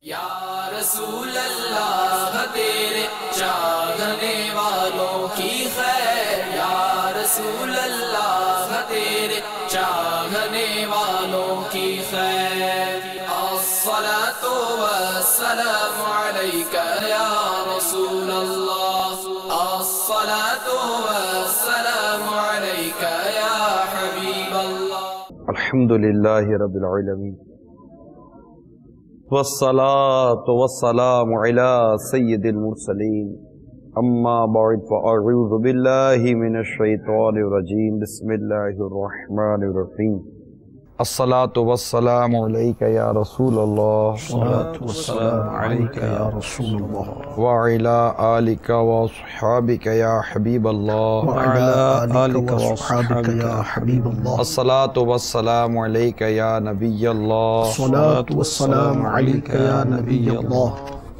یا رسول اللہ تیرے چاہنے والوں کی خیر، یا رسول اللہ تیرے چاہنے والوں کی خیر، الصلاۃ والسلام علیک یا رسول اللہ، الصلاۃ والسلام علیک یا حبیب اللہ۔ الحمدللہ رب العالمین والصلاة والسلام على سید المرسلین، اما بعد فاعوذ باللہ من الشیطان الرجیم، بسم اللہ الرحمن الرحیم۔ الصلاة والسلام علیک یا رسول اللہ، الصلاة والسلام علیک یا رسول اللہ، وعلی آلک واصحابک یا حبیب اللہ، وعلی آلک واصحابک یا حبیب اللہ، الصلاة والسلام علیک یا نبی اللہ، الصلاة والسلام علیک یا نبی اللہ،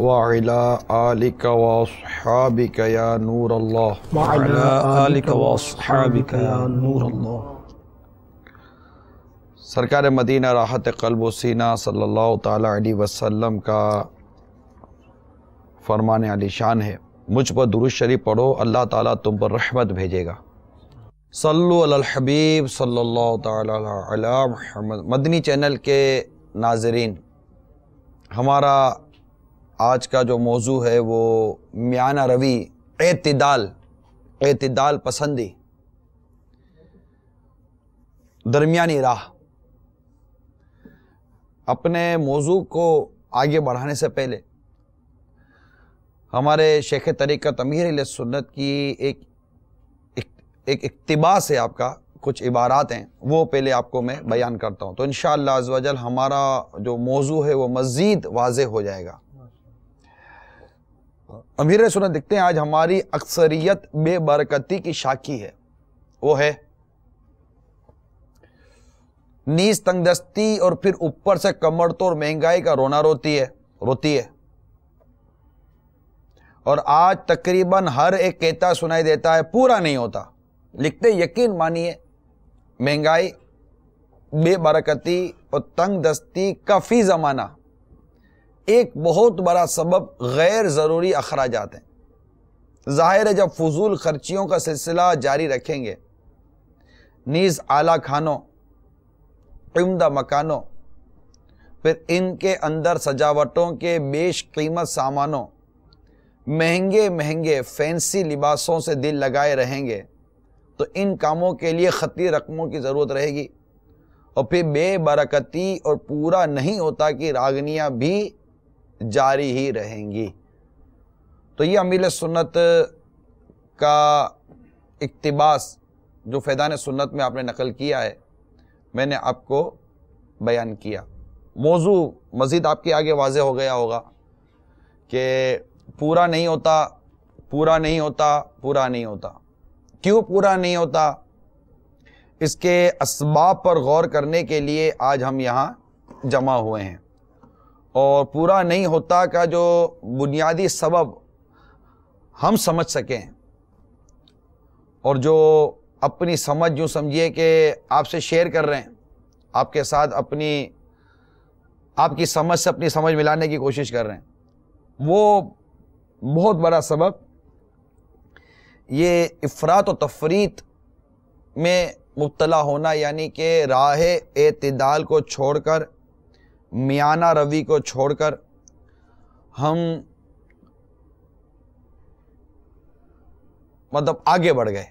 وعلی آلک واصحابک یا نور اللہ، وعلی آلک واصحابک یا نور اللہ۔ سرکار مدینہ راحت قلب و سینہ صلی اللہ تعالی علیہ وسلم کا فرمان علی شان ہے، مجھ پر درود شریف پڑھو، اللہ تعالیٰ تم پر رحمت بھیجے گا۔ صلو علی الحبیب صلی اللہ تعالی علی محمد۔ مدنی چینل کے ناظرین، ہمارا آج کا جو موضوع ہے وہ میانہ روی، اعتدال پسندی، درمیانی راہ۔ اپنے موضوع کو آگے بڑھانے سے پہلے ہمارے شیخ طریقت امیر اہل سنت کی ایک اقتباس ہے، آپ کا کچھ عبارات ہیں، وہ پہلے آپ کو میں بیان کرتا ہوں، تو انشاءاللہ عز و جل ہمارا جو موضوع ہے وہ مزید واضح ہو جائے گا۔ امیر اہل سنت دیکھتے ہیں آج ہماری اکثریت بے برکتی کی شاکی ہے، وہ ہے نیز تنگ دستی، اور پھر اوپر سے کمر توڑ مہنگائی کا رونا روتی ہے۔ اور آج تقریباً ہر ایک کہتا سنائی دیتا ہے، پورا نہیں ہوتا۔ لکھتے یقین مانیے، مہنگائی، بے برکتی اور تنگ دستی کا فی زمانہ ایک بہت بڑا سبب غیر ضروری اخراجات ہیں۔ ظاہر ہے جب فضول خرچیوں کا سلسلہ جاری رکھیں گے، نیز اعلیٰ کھانوں، عمدہ مکانوں، پھر ان کے اندر سجاوٹوں کے بیش قیمت سامانوں، مہنگے فینسی لباسوں سے دل لگائے رہیں گے، تو ان کاموں کے لیے خطی رقموں کی ضرورت رہے گی، اور پھر بے برکتی اور پورا نہیں ہوتا کہ راگنیاں بھی جاری ہی رہیں گی۔ تو یہ امیر سنت کا اقتباس جو فیضان سنت میں آپ نے نقل کیا ہے، میں نے آپ کو بیان کیا۔ موضوع مزید آپ کے آگے واضح ہو گیا ہوگا کہ پورا نہیں ہوتا۔ کیوں پورا نہیں ہوتا؟ اس کے اسباب پر غور کرنے کے لیے آج ہم یہاں جمع ہوئے ہیں، اور پورا نہیں ہوتا کا جو بنیادی سبب ہم سمجھ سکیں، اور جو اپنی سمجھ یوں سمجھیے کہ آپ سے شیئر کر رہے ہیں، آپ کے ساتھ آپ کی سمجھ سے اپنی سمجھ ملانے کی کوشش کر رہے ہیں، وہ بہت بڑا سبب یہ افراط و تفریط میں مبتلا ہونا، یعنی کہ راہ اعتدال کو چھوڑ کر، میانہ روی کو چھوڑ کر ہم آگے بڑھ گئے۔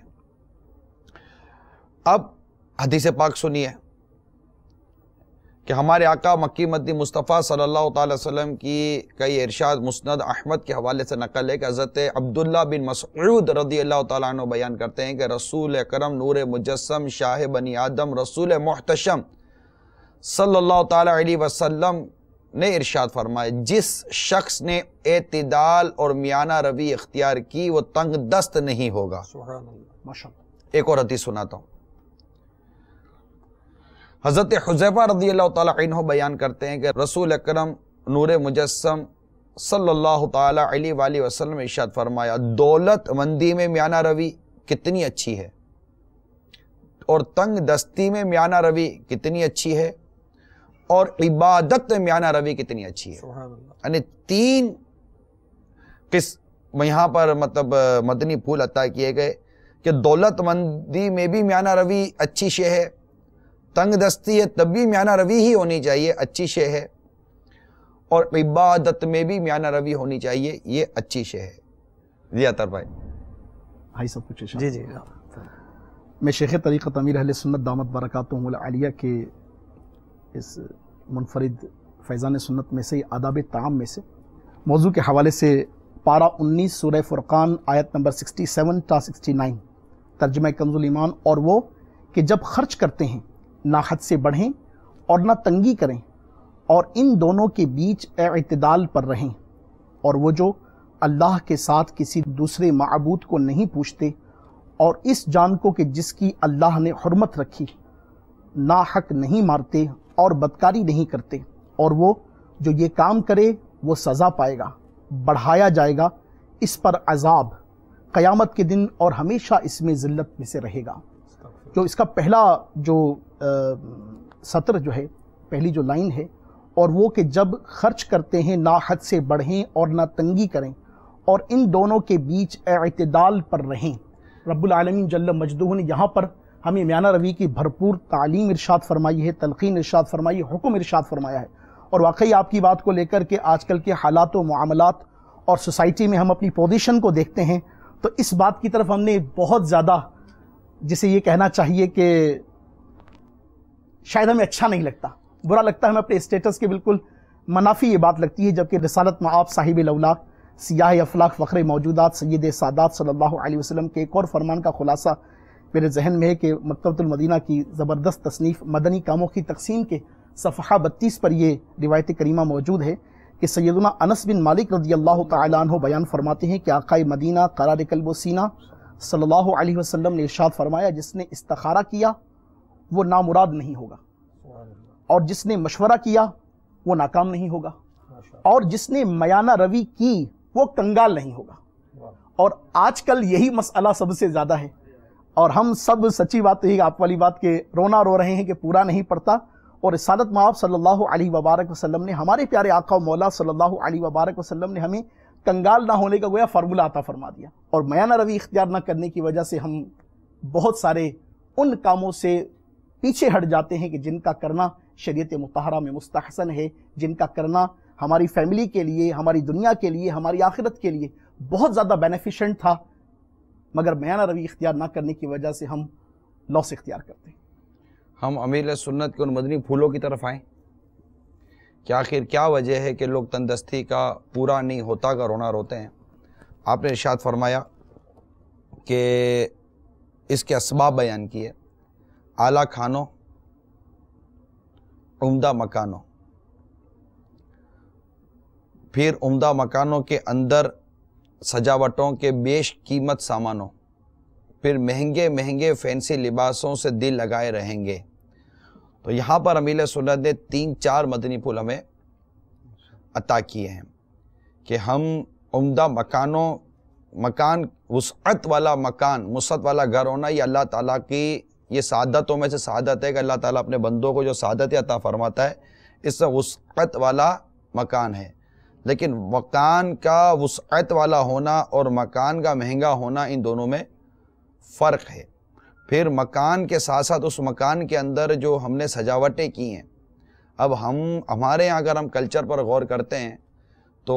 اب حدیث پاک سنیے کہ ہمارے آقا مکی مدنی مصطفیٰ صلی اللہ تعالی وسلم کی کئی ارشاد مسند احمد کے حوالے سے نقل ہے کہ حضرت عبداللہ بن مسعود رضی اللہ تعالیٰ عنہ بیان کرتے ہیں کہ رسول اکرم نور مجسم شاہ بنی آدم رسول محتشم صلی اللہ تعالی علیہ وسلم نے ارشاد فرمایا، جس شخص نے اعتدال اور میانہ روی اختیار کی وہ تنگ دست نہیں ہوگا۔ سبحان اللہ، ماشاءاللہ۔ ایک اور حدیث سناتا ہوں۔ حضرت حذیفہ رضی اللہ تعالیٰ عنہ بیان کرتے ہیں کہ رسول اکرم نور مجسم صلی اللہ تعالیٰ علیہ وآلہ وسلم ارشاد فرمایا، دولت مندی میں میانہ روی کتنی اچھی ہے، اور تنگ دستی میں میانہ روی کتنی اچھی ہے، اور عبادت میں میانہ روی کتنی اچھی ہے. یعنی 3 قسم یہاں پر مطلب مدنی پھول عطا کیے گئے کہ دولت مندی میں بھی میانہ روی اچھی شے ہے، تنگ دستی ہے تب بھی میانہ روی ہی ہونی چاہیے، اچھی شے ہے، اور عبادت میں بھی میانہ روی ہونی چاہیے، یہ اچھی شے ہے. جی عطر بھائی. بھائی سب کچھ. جی میں شیخ طریقت امیر اہل سنت دامت برکاتہم العالیہ کے اس منفرد فیضان سنت میں سے آداب طعام میں سے موضوع کے حوالے سے پارہ 19 سورہ فرقان آیت نمبر 67 تا 69 ترجمہ کنز الایمان، اور وہ کہ جب خرچ کرتے ہیں نہ حد سے بڑھیں اور نہ تنگی کریں اور ان دونوں کے بیچ اعتدال پر رہیں، اور وہ جو اللہ کے ساتھ کسی دوسرے معبود کو نہیں پوچھتے اور اس جان کو کہ جس کی اللہ نے حرمت رکھی ناحق نہیں مارتے اور بدکاری نہیں کرتے، اور وہ جو یہ کام کرے وہ سزا پائے گا، بڑھایا جائے گا اس پر عذاب قیامت کے دن اور ہمیشہ اس میں ذلت میں سے رہے گا. جو اس کا پہلا جو سطر جو ہے، پہلی جو لائن ہے، اور وہ کہ جب خرچ کرتے ہیں نہ حد سے بڑھیں اور نہ تنگی کریں اور ان دونوں کے بیچ اعتدال پر رہیں. رب العالمین جل مجدہ نے یہاں پر ہمیں میانہ روی کی بھرپور تعلیم ارشاد فرمائی ہے، تلقین ارشاد فرمائی ہے، حکم ارشاد فرمایا ہے. اور واقعی آپ کی بات کو لے کر کے آج کل کے حالات و معاملات اور سوسائٹی میں ہم اپنی پوزیشن کو دیکھتے ہیں تو اس بات کی طرف ہم نے بہت زیادہ، جسے یہ کہنا چاہیے کہ شاید ہمیں اچھا نہیں لگتا، برا لگتا ہے، ہمیں اپنے اسٹیٹس کے بالکل منافی یہ بات لگتی ہے. جبکہ رسالت مآب صاحب الاولاق سیاہ افلاق فخر موجودات سید سادات صلی اللہ علیہ وسلم کے ایک اور فرمان کا خلاصہ میرے ذہن میں ہے کہ مکتبۃ المدینہ کی زبردست تصنیف مدنی کاموں کی تقسیم کے صفحہ 32 پر یہ روایت کریمہ موجود ہے کہ سیدنا انس بن مالک رضی اللہ تعالیٰ عنہ بیان فرماتے ہیں کہ آقائے مدینہ قرار قلب و سینہ صلی اللہ علیہ وسلم نے ارشاد فرمایا، جس نے استخارہ کیا وہ نامراد نہیں ہوگا، اور جس نے مشورہ کیا وہ ناکام نہیں ہوگا، اور جس نے میانہ روی کی وہ کنگال نہیں ہوگا. اور آج کل یہی مسئلہ سب سے زیادہ ہے، اور ہم سب سچی بات ہے آپ والی بات کہ رونا رو رہے ہیں کہ پورا نہیں پڑتا. اور رسالت مآب صلی اللہ علیہ وبارک وسلم نے، ہمارے پیارے آقا و مولا صلی اللہ علیہ وبارک وسلم نے ہمیں کنگال نہ ہونے کا گویا فارمولہ عطا فرما دیا. اور میانہ روی اختیار نہ کرنے کی وجہ سے ہم بہت سارے ان کاموں سے پیچھے ہٹ جاتے ہیں کہ جن کا کرنا شریعت مطہرہ میں مستحسن ہے، جن کا کرنا ہماری فیملی کے لیے، ہماری دنیا کے لیے، ہماری آخرت کے لیے بہت زیادہ بینیفیشنٹ تھا، مگر میانہ روی اختیار نہ کرنے کی وجہ سے ہم لاس اختیار کرتے ہیں. ہم امیر سنت کے ان مدنی پھولوں کی طرف آئیں کہ آخر کیا وجہ ہے کہ لوگ تندرستی کا پورا نہیں ہوتا کا رونا روتے ہیں. آپ نے ارشاد فرمایا کہ اس کے اسباب بیان کیے، اعلیٰ کھانوں، عمدہ مکانوں، پھر عمدہ مکانوں کے اندر سجاوٹوں کے بیش قیمت سامانوں، پھر مہنگے مہنگے فینسی لباسوں سے دل لگائے رہیں گے. تو یہاں پر امیر سنت نے 3-4 مدنی پھول ہمیں عطا کیے ہیں کہ ہم عمدہ مکان وسعت والا مکان، وسعت والا گھر ہونا، یہ اللہ تعالیٰ کی یہ سعادتوں میں سے سعادت ہے کہ اللہ تعالیٰ اپنے بندوں کو جو سعادت عطا فرماتا ہے اس سے وسعت والا مکان ہے. لیکن مکان کا وسعت والا ہونا اور مکان کا مہنگا ہونا، ان دونوں میں فرق ہے. پھر مکان کے ساتھ ساتھ اس مکان کے اندر جو ہم نے سجاوٹیں کی ہیں، اب ہمارے یہاں اگر ہم کلچر پر غور کرتے ہیں تو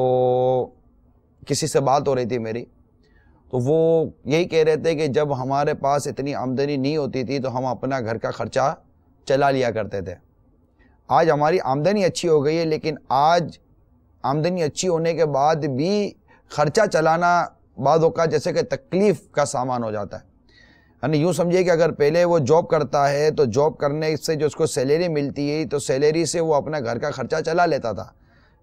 کسی سے بات ہو رہی تھی میری، تو وہ یہی کہہ رہے تھے کہ جب ہمارے پاس اتنی آمدنی نہیں ہوتی تھی تو ہم اپنا گھر کا خرچہ چلا لیا کرتے تھے. آج ہماری آمدنی اچھی ہو گئی ہے، لیکن آج آمدنی اچھی ہونے کے بعد بھی خرچہ چلانا بعض اوقات جیسے کہ تکلیف کا سامان ہو جاتا ہے. یعنی یوں سمجھیے کہ اگر پہلے وہ جاب کرتا ہے تو جاب کرنے سے جو اس کو سیلری ملتی ہے تو سیلری سے وہ اپنا گھر کا خرچہ چلا لیتا تھا.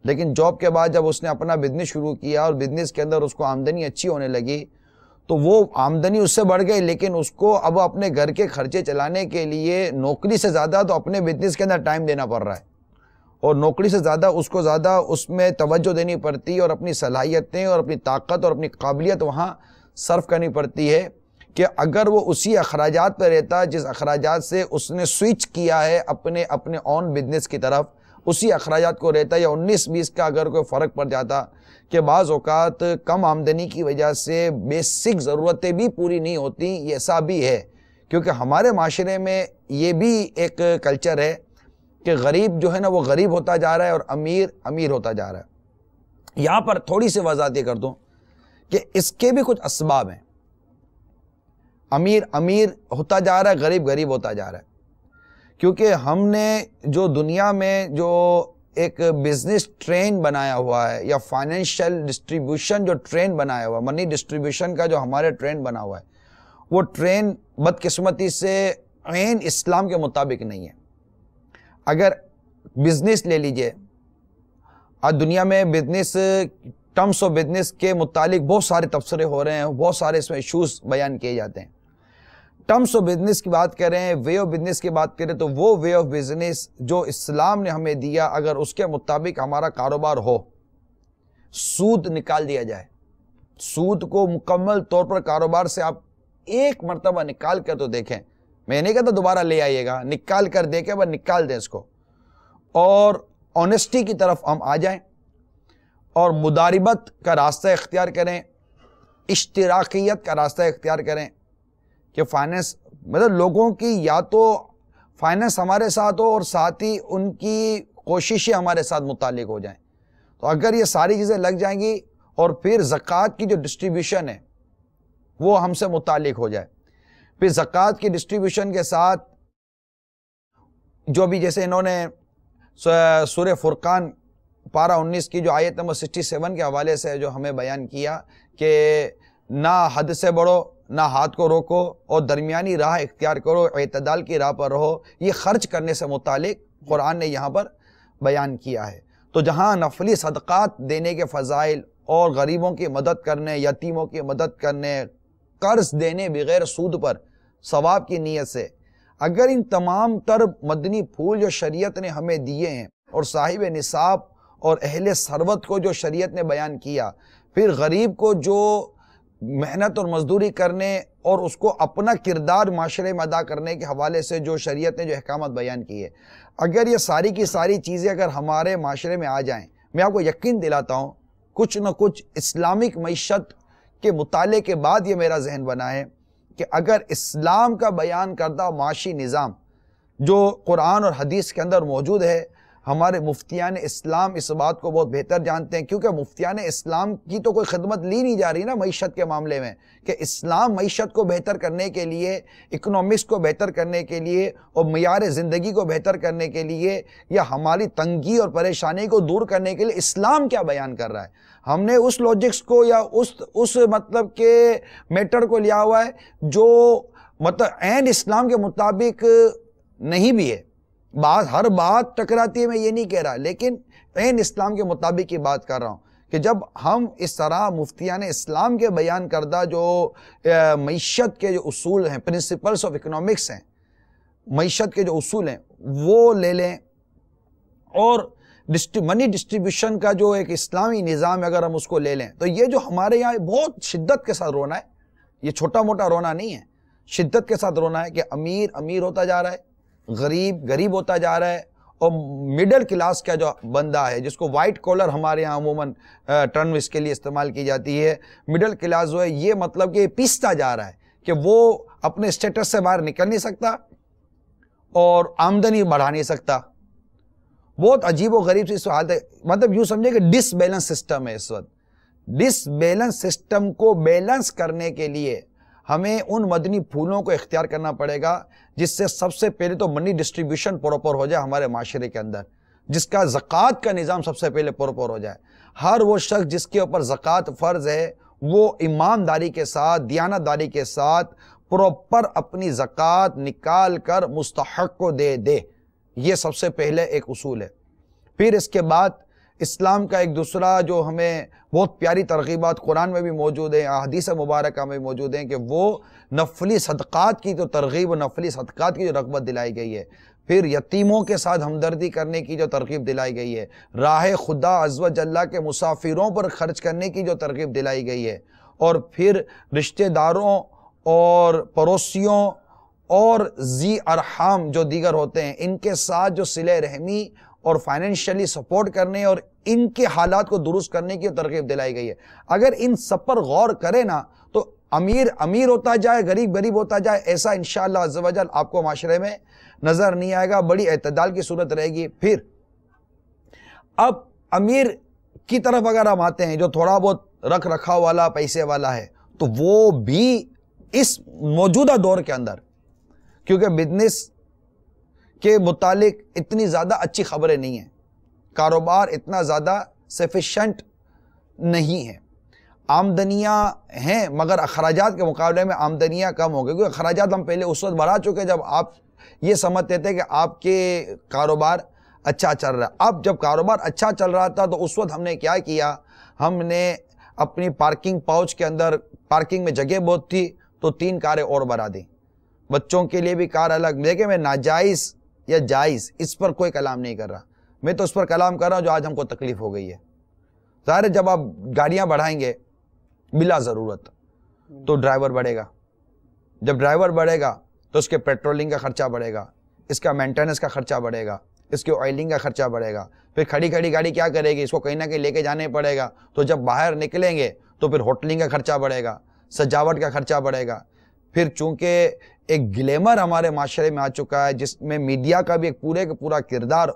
لیکن جاب کے بعد جب اس نے اپنا بزنس شروع کیا اور بزنس کے اندر اس کو آمدنی اچھی ہونے لگی تو وہ آمدنی اس سے بڑھ گئی، لیکن اس کو اب اپنے گھر کے خرچے چلانے کے لیے نوکری سے زیادہ تو اپنے بزنس کے اندر ٹائم دینا پڑ رہا ہے، اور نوکری سے زیادہ اس میں توجہ دینی پڑتی ہے اور اپنی صلاحیتیں اور اپنی طاقت اور اپنی قابلیت وہاں صرف کرنی پڑتی ہے کہ اگر وہ اسی اخراجات پہ رہتا جس اخراجات سے اس نے سوئچ کیا ہے اپنے اون بزنس کی طرف، اسی اخراجات کو رہتا ہے، یا 19-20 کا اگر کوئی فرق پڑ جاتا کہ بعض اوقات کم آمدنی کی وجہ سے بیسک ضرورتیں بھی پوری نہیں ہوتی، یہ ایسا بھی ہے، کیونکہ ہمارے معاشرے میں یہ بھی ایک کلچر ہے کہ غریب جو ہے نا وہ غریب ہوتا جا رہا ہے اور امیر امیر ہوتا جا رہا ہے۔ یہاں پر تھوڑی سی وضاحت یہ کر دوں کہ اس کے بھی کچھ اسباب ہیں۔ امیر امیر ہوتا جا رہا ہے، غریب غریب ہوتا جا رہا ہے، کیونکہ ہم نے جو دنیا میں جو ایک بزنس ٹرین بنایا ہوا ہے، یا فائنینشیل ڈسٹریبیوشن جو ٹرین بنایا ہوا ہے، منی ڈسٹریبیوشن کا جو ہمارے ٹرین بنا ہوا ہے، وہ ٹرین بدقسمتی سے عین اسلام کے مطابق نہیں ہے۔ اگر بزنس لے لیجئے، آج دنیا میں بزنس، ٹرمز آف بزنس کے متعلق بہت سارے تبصرے ہو رہے ہیں، بہت سارے اس میں ایشوز بیان کیے جاتے ہیں۔ ٹرمز آف بزنس کی بات کریں، وے آف بزنس کی بات کریں، تو وہ وے آف بزنس جو اسلام نے ہمیں دیا، اگر اس کے مطابق ہمارا کاروبار ہو، سود نکال دیا جائے، سود کو مکمل طور پر کاروبار سے آپ ایک مرتبہ نکال کر تو دیکھیں، میں نہیں کہتا دوبارہ لے آئیے گا، نکال کر دیکھیں، بس نکال دیں اس کو، اور آنیسٹی کی طرف ہم آ جائیں اور مداربت کا راستہ اختیار کریں، اشتراکیت کا راستہ اختیار کریں کہ فائنینس مطلب لوگوں کی یا تو فائنینس ہمارے ساتھ ہو اور ساتھ ہی ان کی کوششیں ہمارے ساتھ متعلق ہو جائیں۔ تو اگر یہ ساری چیزیں لگ جائیں گی اور پھر زکوٰۃ کی جو ڈسٹریبیوشن ہے وہ ہم سے متعلق ہو جائے، پھر زکوٰۃ کی ڈسٹریبیوشن کے ساتھ جو بھی جیسے انہوں نے سورہ فرقان پارہ 19 کی جو آیت نمبر 67 کے حوالے سے جو ہمیں بیان کیا کہ نہ حد سے بڑھو، نہ ہاتھ کو روکو، اور درمیانی راہ اختیار کرو، اعتدال کی راہ پر رہو، یہ خرچ کرنے سے متعلق قرآن نے یہاں پر بیان کیا ہے۔ تو جہاں نفلی صدقات دینے کے فضائل اور غریبوں کی مدد کرنے، یتیموں کی مدد کرنے، قرض دینے بغیر سود پر ثواب کی نیت سے، اگر ان تمام تر مدنی پھول جو شریعت نے ہمیں دیے ہیں اور صاحب نصاب اور اہل ثروت کو جو شریعت نے بیان کیا، پھر غریب کو جو محنت اور مزدوری کرنے اور اس کو اپنا کردار معاشرے میں ادا کرنے کے حوالے سے جو شریعت نے جو احکامات بیان کیے، اگر یہ ساری کی ساری چیزیں اگر ہمارے معاشرے میں آ جائیں، میں آپ کو یقین دلاتا ہوں کچھ نہ کچھ اسلامک معیشت کے مطالعے کے بعد یہ میرا ذہن بنا ہے کہ اگر اسلام کا بیان کردہ معاشی نظام جو قرآن اور حدیث کے اندر موجود ہے، ہمارے مفتیان اسلام اس بات کو بہت بہتر جانتے ہیں، کیونکہ مفتیان اسلام کی تو کوئی خدمت لی نہیں جا رہی نا معیشت کے معاملے میں، کہ اسلام معیشت کو بہتر کرنے کے لیے، اکنامکس کو بہتر کرنے کے لیے اور معیار زندگی کو بہتر کرنے کے لیے، یا ہماری تنگی اور پریشانی کو دور کرنے کے لیے اسلام کیا بیان کر رہا ہے۔ ہم نے اس لاجکس کو یا اس مطلب کہ میٹر کو لیا ہوا ہے جو مطلب عین اسلام کے مطابق نہیں بھی ہے۔ ہر بات ٹکراتی ہے، میں یہ نہیں کہہ رہا، لیکن عین اسلام کے مطابق کی بات کر رہا ہوں کہ جب ہم اس طرح مفتیان اسلام کے بیان کردہ جو معیشت کے جو اصول ہیں، پرنسپلز آف اکنامکس ہیں، معیشت کے جو اصول ہیں وہ لے لیں، اور منی ڈسٹریبیوشن کا جو ایک اسلامی نظام ہے اگر ہم اس کو لے لیں، تو یہ جو ہمارے یہاں بہت شدت کے ساتھ رونا ہے، یہ چھوٹا موٹا رونا نہیں ہے، شدت کے ساتھ رونا ہے کہ امیر امیر ہوتا جا رہا ہے، غریب غریب ہوتا جا رہا ہے، اور مڈل کلاس کا جو بندہ ہے جس کو وائٹ کالر ہمارے ہاں عموماً ٹرم اس کے لیے استعمال کی جاتی ہے، مڈل کلاس جو ہے یہ مطلب کہ پیستا جا رہا ہے کہ وہ اپنے اسٹیٹس سے باہر نکل نہیں سکتا اور آمدنی بڑھا نہیں سکتا۔ بہت عجیب و غریب سی حالت ہے، مطلب یوں سمجھے کہ ڈس بیلنس سسٹم ہے اس وقت۔ ڈس بیلنس سسٹم کو بیلنس کرنے کے لیے ہمیں ان مدنی پھولوں کو اختیار کرنا پڑے گا جس سے سب سے پہلے تو منی ڈسٹریبیوشن پراپر ہو جائے ہمارے معاشرے کے اندر، جس کا زکوٰۃ کا نظام سب سے پہلے پراپر ہو جائے۔ ہر وہ شخص جس کے اوپر زکوٰۃ فرض ہے وہ ایمانداری کے ساتھ، دیانتداری کے ساتھ پراپر اپنی زکوٰۃ نکال کر مستحق کو دے دے، یہ سب سے پہلے ایک اصول ہے۔ پھر اس کے بعد اسلام کا ایک دوسرا جو ہمیں بہت پیاری ترغیبات قرآن میں بھی موجود ہیں، حدیث مبارکہ میں موجود ہیں، کہ وہ نفلی صدقات کی جو ترغیب و نفلی صدقات کی جو رغبت دلائی گئی ہے، پھر یتیموں کے ساتھ ہمدردی کرنے کی جو ترغیب دلائی گئی ہے، راہ خدا عز و جل کے مسافروں پر خرچ کرنے کی جو ترغیب دلائی گئی ہے، اور پھر رشتہ داروں اور پڑوسیوں اور ذی ارحام جو دیگر ہوتے ہیں ان کے ساتھ جو صلہ رحمی اور فائنینشلی سپورٹ کرنے اور ان کے حالات کو درست کرنے کی ترغیب دلائی گئی ہے. اگر ان سب پر غور کرے نا تو امیر امیر ہوتا جائے، غریب غریب ہوتا جائے، ایسا انشاءاللہ عز و جل آپ کو معاشرے میں نظر نہیں آئے گا. بڑی اعتدال کی صورت رہے گی. پھر اب امیر کی طرف اگر ہم آتے ہیں جو تھوڑا بہت رکھ رکھاؤ والا پیسے والا ہے، تو وہ بھی اس موجودہ دور کے اندر، کیونکہ بزنس کے متعلق اتنی زیادہ اچھی خبریں نہیں ہیں، کاروبار اتنا زیادہ سفیشنٹ نہیں ہے، آمدنیاں ہیں مگر اخراجات کے مقابلے میں آمدنیاں کم ہو گئی. کیونکہ اخراجات ہم پہلے اس وقت بڑھا چکے جب آپ یہ سمجھتے تھے کہ آپ کے کاروبار اچھا چل رہا ہے. اب جب کاروبار اچھا چل رہا تھا تو اس وقت ہم نے کیا کیا، ہم نے اپنی پارکنگ پاؤچ کے اندر، پارکنگ میں جگہ بہت تھی تو 3 کاریں اور بڑھا دیں. بچوں کے لیے بھی کار الگ. دیکھیں میں ناجائز یا جائز اس پر کوئی کلام نہیں کر رہا، میں تو اس پر کلام کر رہا ہوں جو آج ہم کو تکلیف ہو گئی ہے. ظاہر ہے جب آپ گاڑیاں بڑھائیں گے بلا ضرورت تو ڈرائیور بڑھے گا. جب ڈرائیور بڑھے گا تو اس کے پیٹرولنگ کا خرچہ بڑھے گا، اس کا مینٹیننس کا خرچہ بڑھے گا، اس کے آئلنگ کا خرچہ بڑھے گا. پھر کھڑی کھڑی گاڑی کیا کرے گی، اس کو کہیں نہ کہیں لے کے جانے پڑے گا. تو جب باہر نکلیں گے تو پھر ہوٹلنگ کا خرچہ بڑھے گا، سجاوٹ کا خرچہ بڑھے گا. پھر چونکہ ایک گلیمر ہمارے معاشرے میں آ چکا ہے جس میں میڈیا کا بھی ایک پورے کا پورا کردار